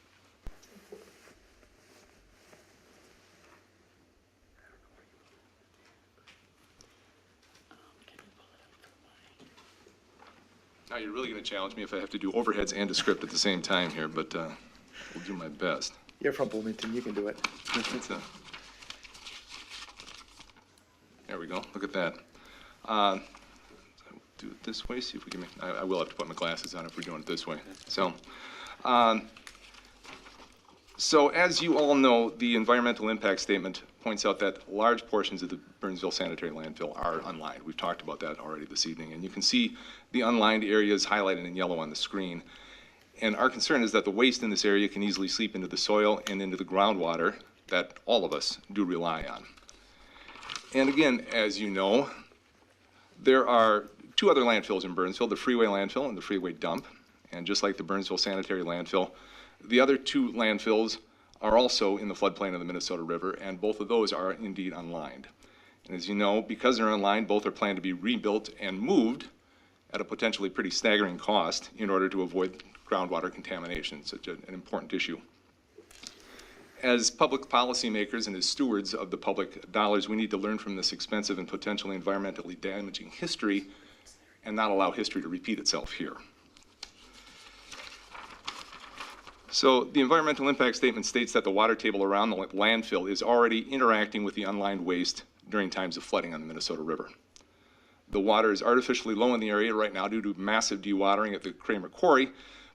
Now you're really gonna challenge me if I have to do overheads and a script at the same time here, but we'll do my best. You're from Bloomington, you can do it. There we go, look at that. So do it this way, see if we can make, I will have to put my glasses on if we're doing it this way. So as you all know, the environmental impact statement points out that large portions of the Burnsville Sanitary landfill are unlined. We've talked about that already this evening, and you can see the unlined areas highlighted in yellow on the screen. And our concern is that the waste in this area can easily seep into the soil and into the groundwater that all of us do rely on. And again, as you know, there are two other landfills in Burnsville, the Freeway Landfill and the Freeway Dump. And just like the Burnsville Sanitary Landfill, the other two landfills are also in the floodplain of the Minnesota River, and both of those are indeed unlined. And as you know, because they're unlined, both are planned to be rebuilt and moved at a potentially pretty staggering cost in order to avoid groundwater contamination, such an important issue. As public policymakers and as stewards of the public dollars, we need to learn from this expensive and potentially environmentally damaging history and not allow history to repeat itself here. So the environmental impact statement states that the water table around the landfill is already interacting with the unlined waste during times of flooding on the Minnesota River. The water is artificially low in the area right now due to massive dewatering at the Kramer Quarry,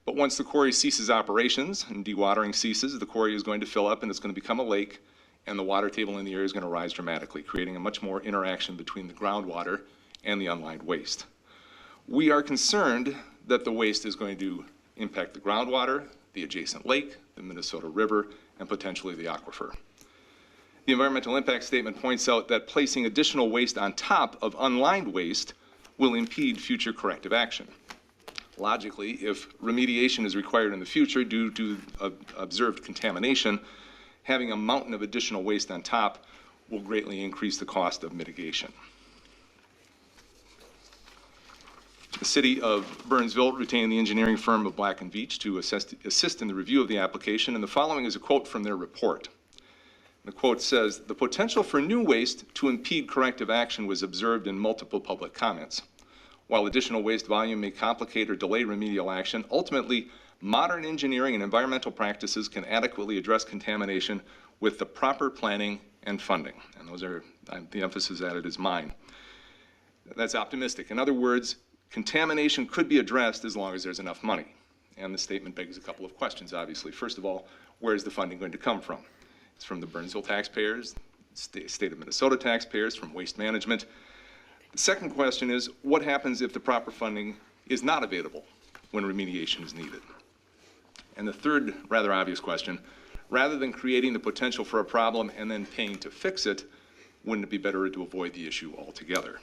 but once the quarry ceases operations and dewatering ceases, the quarry is going to fill up and it's going to become a lake, and the water table in the area is going to rise dramatically, creating a much more interaction between the groundwater and the unlined waste. We are concerned that the waste is going to impact the groundwater, the adjacent lake, the Minnesota River, and potentially the aquifer. The environmental impact statement points out that placing additional waste on top of unlined waste will impede future corrective action. Logically, if remediation is required in the future due to observed contamination, having a mountain of additional waste on top will greatly increase the cost of mitigation. The city of Burnsville retained the engineering firm of Black & Veatch to assist in the review of the application, and the following is a quote from their report. The quote says, "The potential for new waste to impede corrective action was observed in multiple public comments. While additional waste volume may complicate or delay remedial action, ultimately, modern engineering and environmental practices can adequately address contamination with the proper planning and funding." And those are, the emphasis added is mine. That's optimistic. In other words, contamination could be addressed as long as there's enough money. And the statement begs a couple of questions, obviously. First of all, where is the funding going to come from? It's from the Burnsville taxpayers, state of Minnesota taxpayers, from waste management. The second question is, what happens if the proper funding is not available when remediation is needed? And the third rather obvious question, rather than creating the potential for a problem and then paying to fix it, wouldn't it be better to avoid the issue altogether?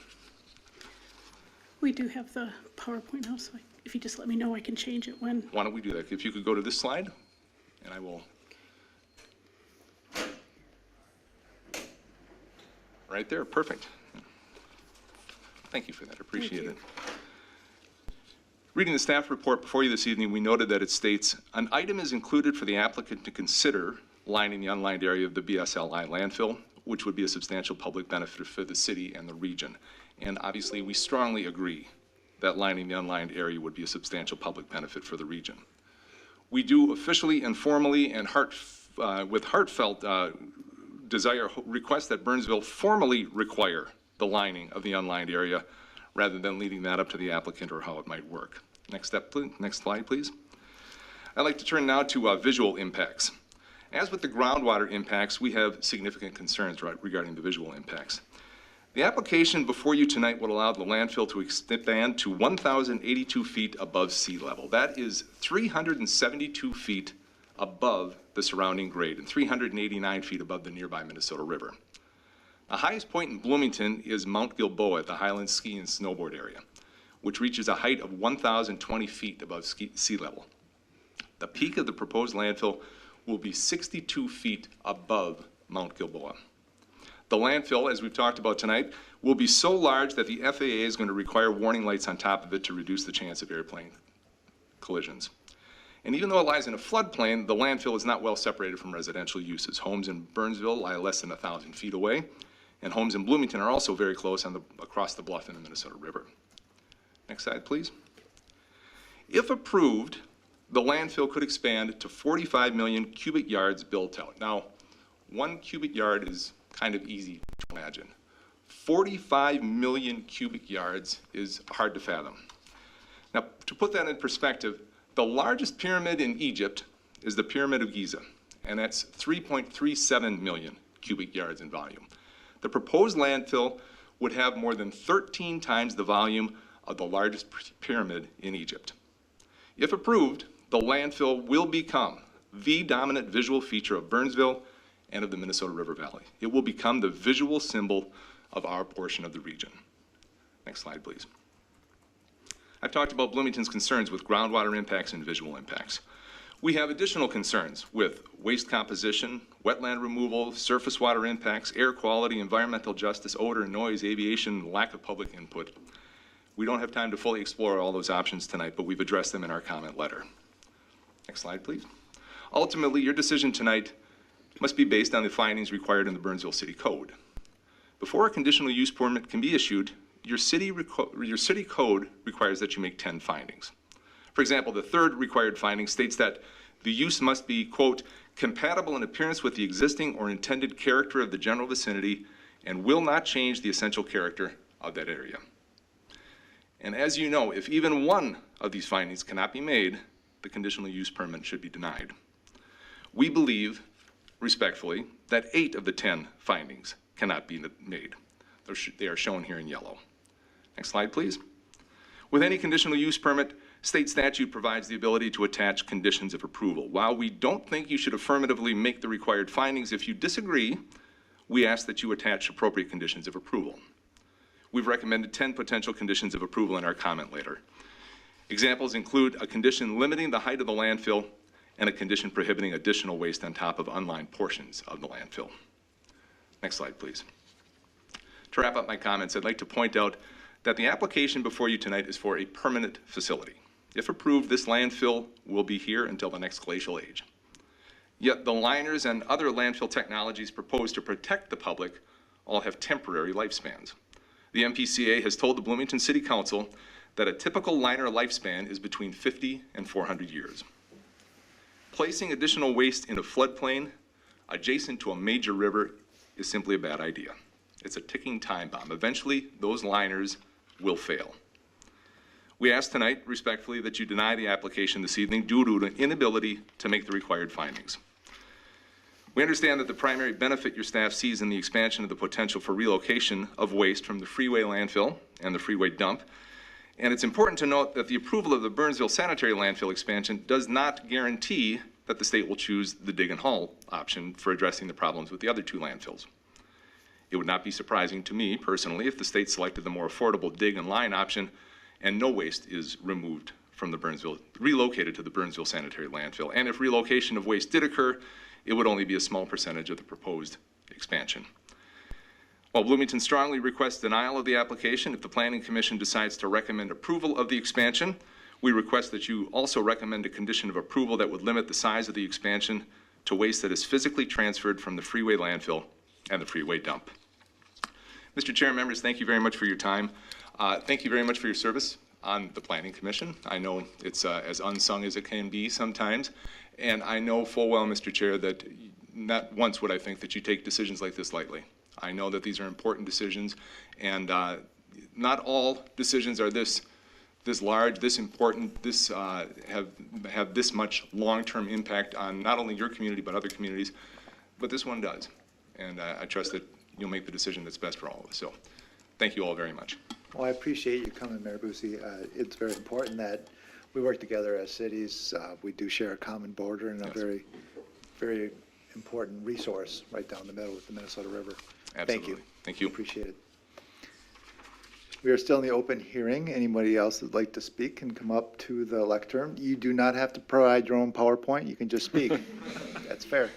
We do have the PowerPoint now, so if you just let me know, I can change it when. Why don't we do that? If you could go to this slide, and I will. Right there, perfect. Thank you for that, appreciate it. Reading the staff report before you this evening, we noted that it states, "An item is included for the applicant to consider lining the unlined area of the BSLI landfill, which would be a substantial public benefit for the city and the region." And obviously, we strongly agree that lining the unlined area would be a substantial public benefit for the region. We do officially and formally and with heartfelt request that Burnsville formally require the lining of the unlined area rather than leaving that up to the applicant or how it might work. Next step, please. Next slide, please. I'd like to turn now to visual impacts. As with the groundwater impacts, we have significant concerns regarding the visual impacts. The application before you tonight would allow the landfill to expand to 1,082 feet above sea level. That is 372 feet above the surrounding grade and 389 feet above the nearby Minnesota River. The highest point in Bloomington is Mount Gilboa at the Highlands Ski and Snowboard area, which reaches a height of 1,020 feet above sea level. The peak of the proposed landfill will be 62 feet above Mount Gilboa. The landfill, as we've talked about tonight, will be so large that the FAA is going to require warning lights on top of it to reduce the chance of airplane collisions. And even though it lies in a floodplain, the landfill is not well separated from residential uses. Homes in Burnsville lie less than 1,000 feet away, and homes in Bloomington are also very close across the bluff in the Minnesota River. Next slide, please. If approved, the landfill could expand to 45 million cubic yards built out. Now, 1 cubic yard is kind of easy to imagine. 45 million cubic yards is hard to fathom. Now, to put that in perspective, the largest pyramid in Egypt is the Pyramid of Giza, and that's 3.37 million cubic yards in volume. The proposed landfill would have more than 13 times the volume of the largest pyramid in Egypt. If approved, the landfill will become the dominant visual feature of Burnsville and of the Minnesota River Valley. It will become the visual symbol of our portion of the region. Next slide, please. I've talked about Bloomington's concerns with groundwater impacts and visual impacts. We have additional concerns with waste composition, wetland removal, surface water impacts, air quality, environmental justice, odor, noise, aviation, lack of public input. We don't have time to fully explore all those options tonight, but we've addressed them in our comment letter. Next slide, please. Ultimately, your decision tonight must be based on the findings required in the Burnsville City Code. Before a conditional use permit can be issued, your city code requires that you make 10 findings. For example, the third required finding states that the use must be, quote, compatible in appearance with the existing or intended character of the general vicinity and will not change the essential character of that area. And as you know, if even one of these findings cannot be made, the conditional use permit should be denied. We believe, respectfully, that 8 of the 10 findings cannot be made. They are shown here in yellow. Next slide, please. With any conditional use permit, state statute provides the ability to attach conditions of approval. While we don't think you should affirmatively make the required findings, if you disagree, we ask that you attach appropriate conditions of approval. We've recommended 10 potential conditions of approval in our comment letter. Examples include a condition limiting the height of the landfill and a condition prohibiting additional waste on top of unlined portions of the landfill. Next slide, please. To wrap up my comments, I'd like to point out that the application before you tonight is for a permanent facility. If approved, this landfill will be here until the next glacial age. Yet the liners and other landfill technologies proposed to protect the public all have temporary lifespans. The MPCA has told the Bloomington City Council that a typical liner lifespan is between 50 and 400 years. Placing additional waste in a floodplain adjacent to a major river is simply a bad idea. It's a ticking time bomb. Eventually, those liners will fail. We ask tonight, respectfully, that you deny the application this evening due to an inability to make the required findings. We understand that the primary benefit your staff sees in the expansion of the potential for relocation of waste from the Freeway Landfill and the Freeway dump. And it's important to note that the approval of the Burnsville Sanitary landfill expansion does not guarantee that the state will choose the dig and haul option for addressing the problems with the other 2 landfills. It would not be surprising to me personally if the state selected the more affordable dig and line option and no waste is removed from the relocated to the Burnsville Sanitary landfill. And if relocation of waste did occur, it would only be a small percentage of the proposed expansion. While Bloomington strongly requests denial of the application, if the Planning Commission decides to recommend approval of the expansion, we request that you also recommend a condition of approval that would limit the size of the expansion to waste that is physically transferred from the Freeway landfill and the Freeway dump. Mr. Chair, members, thank you very much for your time. Thank you very much for your service on the Planning Commission. I know it's as unsung as it can be sometimes, and I know full well, Mr. Chair, that not once would I think that you take decisions like this lightly. I know that these are important decisions, and not all decisions are this large, this important, this have this much long-term impact on not only your community but other communities, but this one does. And I trust that you'll make the decision that's best for all of us. So thank you all very much. Well, I appreciate you coming, Mayor Busey. It's very important that we work together as cities. We do share a common border and a very, very important resource right down the middle with the Minnesota River. Absolutely. Thank you. Thank you. Appreciate it. We are still in the open hearing. Anybody else that'd like to speak can come up to the lectern. You do not have to provide your own PowerPoint. You can just speak. That's fair.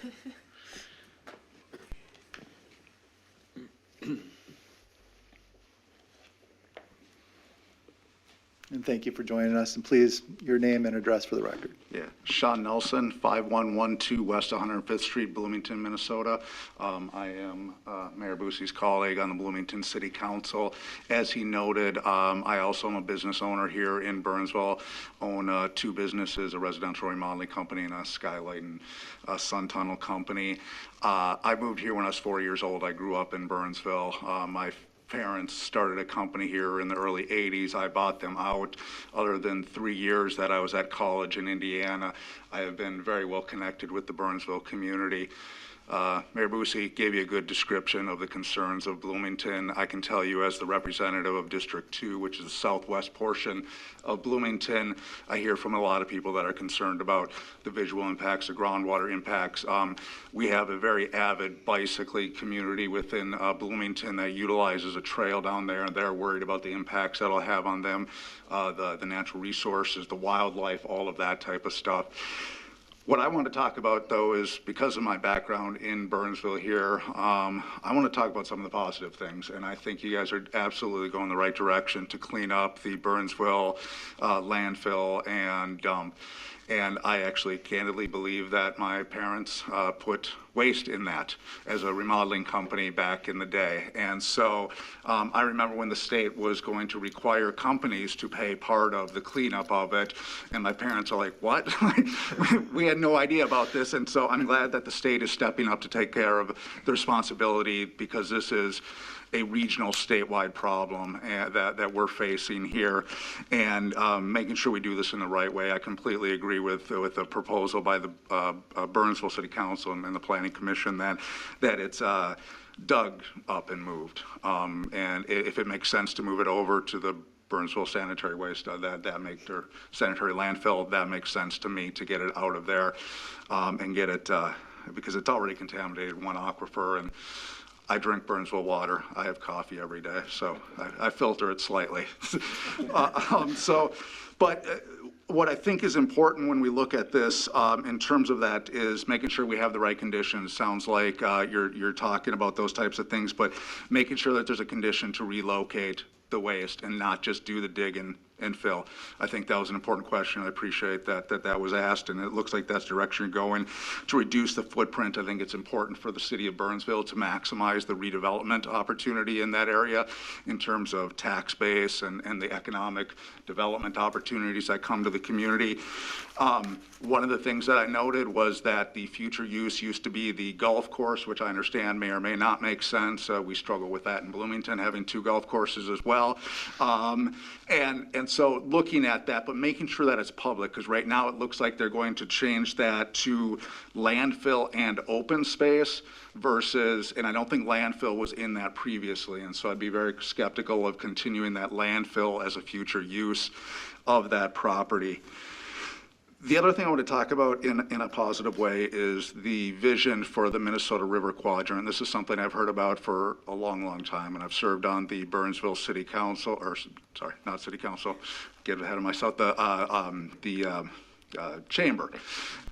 And thank you for joining us. And please, your name and address for the record. Yeah, Sean Nelson, 5112 West 105th Street, Bloomington, Minnesota. I am Mayor Busey's colleague on the Bloomington City Council. As he noted, I also am a business owner here in Burnsville, own two businesses, a residential remodeling company and a skylight and sun tunnel company. I moved here when I was 4 years old. I grew up in Burnsville. My parents started a company here in the early 80s. I bought them out. Other than 3 years that I was at college in Indiana, I have been very well connected with the Burnsville community. Mayor Busey gave you a good description of the concerns of Bloomington. I can tell you as the representative of District 2, which is the southwest portion of Bloomington, I hear from a lot of people that are concerned about the visual impacts, the groundwater impacts. We have a very avid bicycling community within Bloomington that utilizes a trail down there, and they're worried about the impacts that'll have on them, the natural resources, the wildlife, all of that type of stuff. What I want to talk about, though, is because of my background in Burnsville here, I want to talk about some of the positive things. And I think you guys are absolutely going the right direction to clean up the Burnsville landfill and dump. And I actually candidly believe that my parents put waste in that as a remodeling company back in the day. And so I remember when the state was going to require companies to pay part of the cleanup of it, and my parents are like, what? We had no idea about this. And so I'm glad that the state is stepping up to take care of the responsibility, because this is a regional statewide problem that we're facing here, and making sure we do this in the right way. I completely agree with the proposal by the Burnsville City Council and the Planning Commission that it's dug up and moved. And if it makes sense to move it over to the Burnsville sanitary waste, or sanitary landfill, that makes sense to me, to get it out of there and get it, because it's already contaminated one aquifer, and I drink Burnsville water. I have coffee every day, so I filter it slightly. But what I think is important when we look at this in terms of that is making sure we have the right conditions. Sounds like you're talking about those types of things, but making sure that there's a condition to relocate the waste and not just do the dig and fill. I think that was an important question. I appreciate that was asked, and it looks like that's the direction you're going. To reduce the footprint, I think it's important for the city of Burnsville to maximize the redevelopment opportunity in that area in terms of tax base and the economic development opportunities that come to the community. One of the things that I noted was that the future use used to be the golf course, which I understand may or may not make sense. We struggle with that in Bloomington, having two golf courses as well. And so looking at that, but making sure that it's public, because right now it looks like they're going to change that to landfill and open space versus, and I don't think landfill was in that previously, and so I'd be very skeptical of continuing that landfill as a future use of that property. The other thing I want to talk about in a positive way is the vision for the Minnesota River Quadrant. This is something I've heard about for a long, long time, and I've served on the Burnsville City Council, or sorry, not City Council, get ahead of myself, the chamber,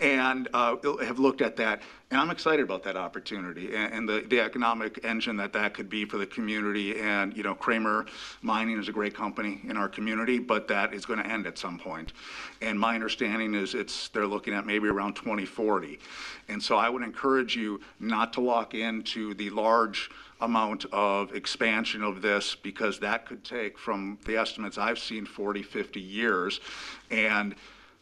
and have looked at that. And I'm excited about that opportunity and the economic engine that could be for the community. And, you know, Kramer Mining is a great company in our community, but that is going to end at some point. And my understanding is they're looking at maybe around 2040. And so I would encourage you not to lock into the large amount of expansion of this, because that could take, from the estimates I've seen, 40, 50 years. And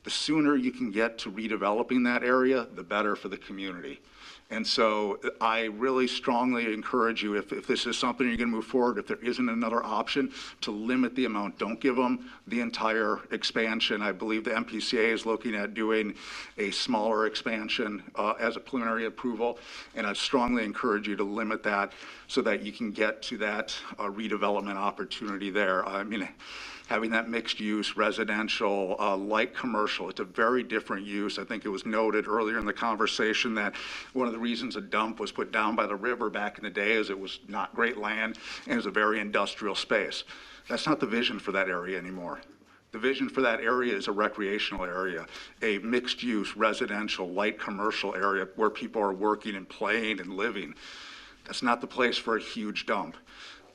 the sooner you can get to redeveloping that area, the better for the community. And so I really strongly encourage you, if this is something you're going to move forward, if there isn't another option, to limit the amount. Don't give them the entire expansion. I believe the MPCA is looking at doing a smaller expansion as a preliminary approval, and I strongly encourage you to limit that so that you can get to that redevelopment opportunity there. I mean, having that mixed use, residential, light commercial, it's a very different use. I think it was noted earlier in the conversation that one of the reasons a dump was put down by the river back in the day is it was not great land and it was a very industrial space. That's not the vision for that area anymore. The vision for that area is a recreational area, a mixed use, residential, light commercial area where people are working and playing and living. That's not the place for a huge dump.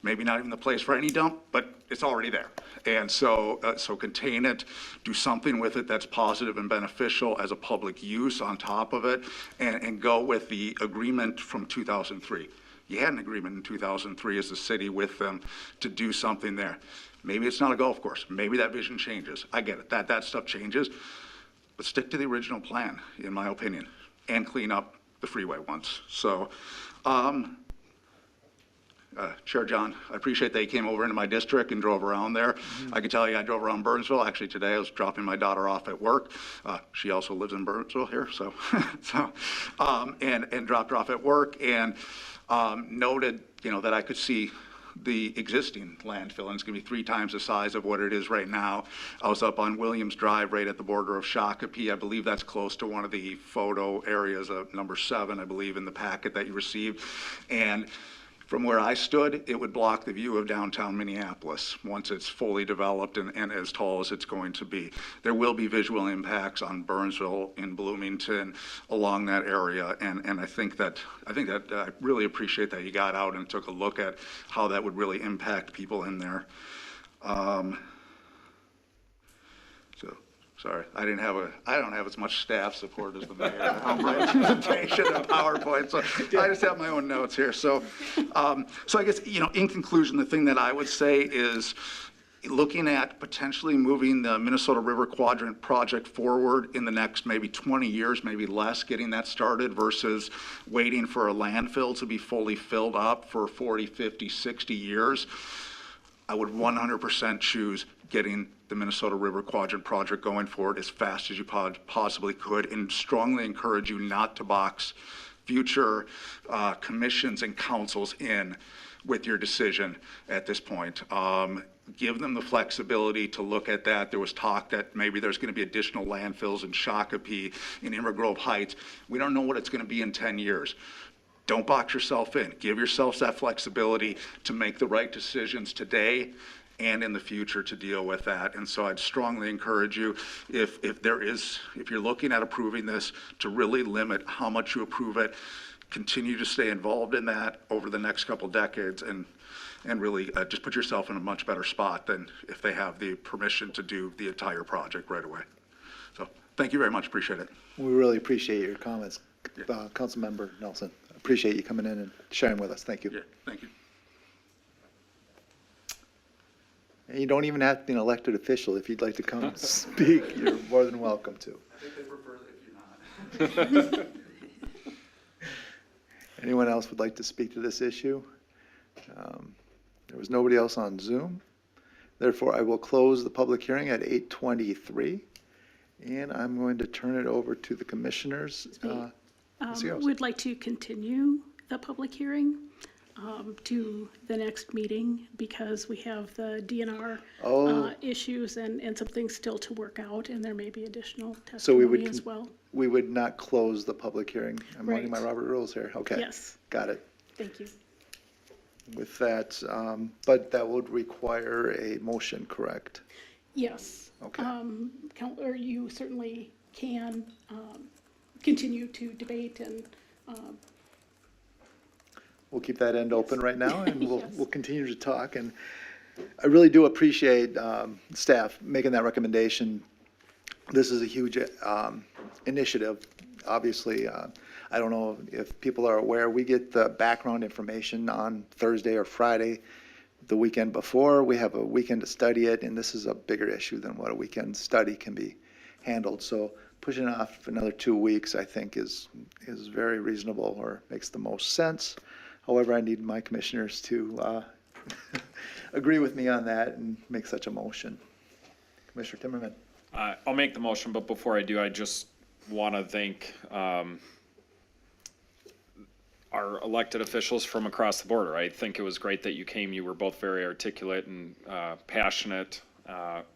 Maybe not even the place for any dump, but it's already there. And so contain it, do something with it that's positive and beneficial as a public use on top of it, and go with the agreement from 2003. You had an agreement in 2003 as a city with them to do something there. Maybe it's not a golf course. Maybe that vision changes. I get it, that stuff changes, but stick to the original plan, in my opinion, and clean up the freeway once. So, Chair John, I appreciate that you came over into my district and drove around there. I can tell you I drove around Burnsville. Actually, today I was dropping my daughter off at work. She also lives in Burnsville here, so, and dropped her off at work, and noted, you know, that I could see the existing landfill, and it's going to be 3 times the size of what it is right now. I was up on Williams Drive right at the border of Shakopee. I believe that's close to one of the photo areas of number 7, I believe, in the packet that you received. And from where I stood, it would block the view of downtown Minneapolis once it's fully developed and as tall as it's going to be. There will be visual impacts on Burnsville and Bloomington along that area, and I think that I really appreciate that you got out and took a look at how that would really impact people in there. Sorry, I don't have as much staff support as the mayor on my presentation and PowerPoint, so I just have my own notes here. So I guess, you know, in conclusion, the thing that I would say is looking at potentially moving the Minnesota River Quadrant project forward in the next maybe 20 years, maybe less, getting that started versus waiting for a landfill to be fully filled up for 40, 50, 60 years. I would 100% choose getting the Minnesota River Quadrant project going forward as fast as you possibly could, and strongly encourage you not to box future commissions and councils in with your decision at this point. Give them the flexibility to look at that. There was talk that maybe there's going to be additional landfills in Shakopee, in Emerald Grove Heights. We don't know what it's going to be in 10 years. Don't box yourself in. Give yourselves that flexibility to make the right decisions today and in the future to deal with that. And so I'd strongly encourage you, if you're looking at approving this, to really limit how much you approve it, continue to stay involved in that over the next couple decades, and really just put yourself in a much better spot than if they have the permission to do the entire project right away. So thank you very much, appreciate it. We really appreciate your comments, Councilmember Nelson. Appreciate you coming in and sharing with us. Thank you. Yeah, thank you. And you don't even have to be an elected official. If you'd like to come and speak, you're more than welcome to. I think they prefer that if you're not. Anyone else would like to speak to this issue? There was nobody else on Zoom. Therefore, I will close the public hearing at 8:23, and I'm going to turn it over to the commissioners. Would like to continue the public hearing to the next meeting, because we have the DNR issues and some things still to work out, and there may be additional testimony as well. We would not close the public hearing. I'm reading my Right. Robert rules here. Okay. Yes. Got it. Thank you. With that, but that would require a motion, correct? Yes. Okay. Or you certainly can continue to debate and We'll keep that end open right now, and Yes. we'll continue to talk. And I really do appreciate staff making that recommendation. This is a huge initiative. Obviously, I don't know if people are aware, we get the background information on Thursday or Friday, the weekend before. We have a weekend to study it, and this is a bigger issue than what a weekend study can be handled. So pushing it off for another 2 weeks, I think, is very reasonable, or makes the most sense. However, I need my commissioners to agree with me on that and make such a motion. Commissioner Timmerman. I'll make the motion, but before I do, I just want to thank our elected officials from across the border. I think it was great that you came. You were both very articulate and passionate,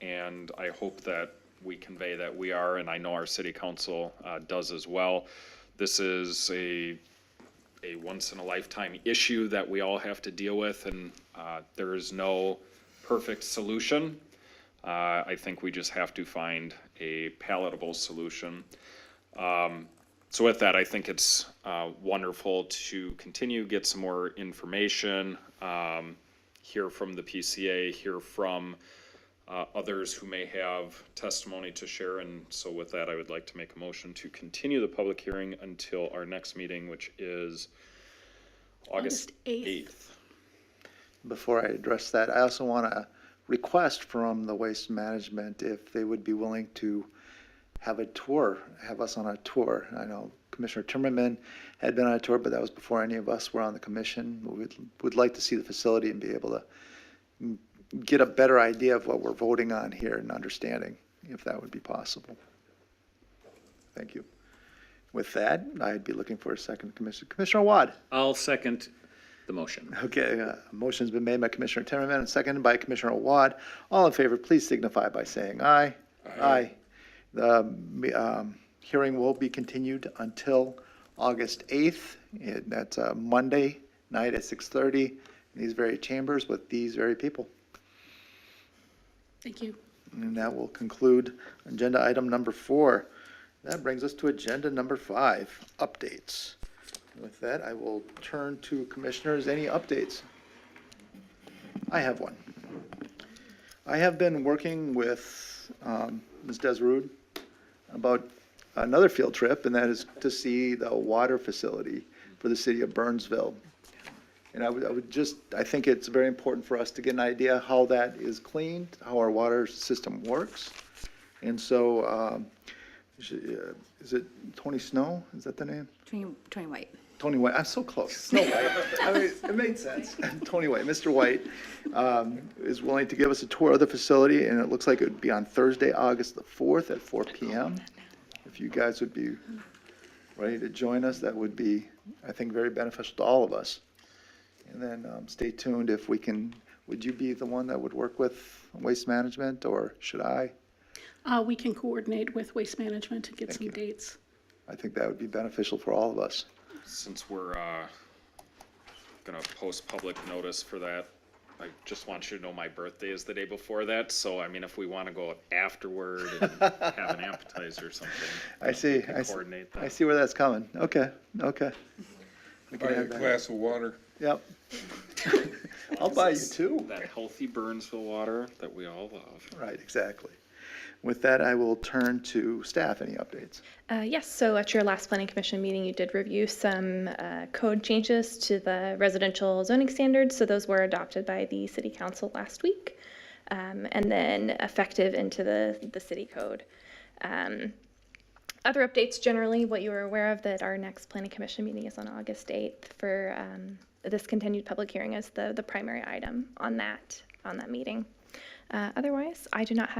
and I hope that we convey that we are, and I know our city council does as well. This is a once-in-a-lifetime issue that we all have to deal with, and there is no perfect solution. I think we just have to find a palatable solution. So with that, I think it's wonderful to continue, get some more information, hear from the PCA, hear from others who may have testimony to share. And so with that, I would like to make a motion to continue the public hearing until our next meeting, which is August 8th. Before I address that, I also want to request from the Waste Management if they would be willing to have a tour, have us on a tour. I know Commissioner Timmerman had been on a tour, but that was before any of us were on the commission. We would like to see the facility and be able to get a better idea of what we're voting on here and understanding, if that would be possible. Thank you. With that, I'd be looking for a second. Commissioner Wad. I'll second the motion. Okay, a motion's been made by Commissioner Timmerman and seconded by Commissioner Wad. All in favor, please signify by saying aye. Aye. The hearing will be continued until August 8th. That's a Monday night at 6:30 in these very chambers with these very people. thank you. And that will conclude agenda item number 4. That brings us to agenda number 5, updates. With that, I will turn to commissioners. Any updates? I have one. I have been working with Ms. Desrude about another field trip, and that is to see the water facility for the city of Burnsville. And I think it's very important for us to get an idea how that is cleaned, how our water system works. And so, is it Tony Snow? Is that the name? Tony White. Tony White, I'm so close, Snow White. I mean, it made sense. Tony White, Mr. White, is willing to give us a tour of the facility, and it looks like it would be on Thursday, August the 4th at 4 p.m. If you guys would be ready to join us, that would be, I think, very beneficial to all of us. And then stay tuned if we can, would you be the one that would work with Waste Management, or should I? We can coordinate with Waste Management to get Thank some you. dates. I think that would be beneficial for all of us. Since we're gonna post public notice for that, I just want you to know my birthday is the day before that. So, I mean, if we want to go afterward and have an appetizer or something. I see, we can coordinate that. I see where that's coming. Okay. We Buy can a have that. glass of water. Yep. I'll buy you two. That healthy Burnsville water that we all love. Right, exactly. With that, I will turn to staff. Any updates? Yes, so at your last planning commission meeting, you did review some code changes to the residential zoning standards. So those were adopted by the city council last week, and then effective into the city code. Other updates, generally what you were aware of, that our next planning commission meeting is on August 8th for this continued public hearing as the primary item on that meeting. Otherwise, I do not have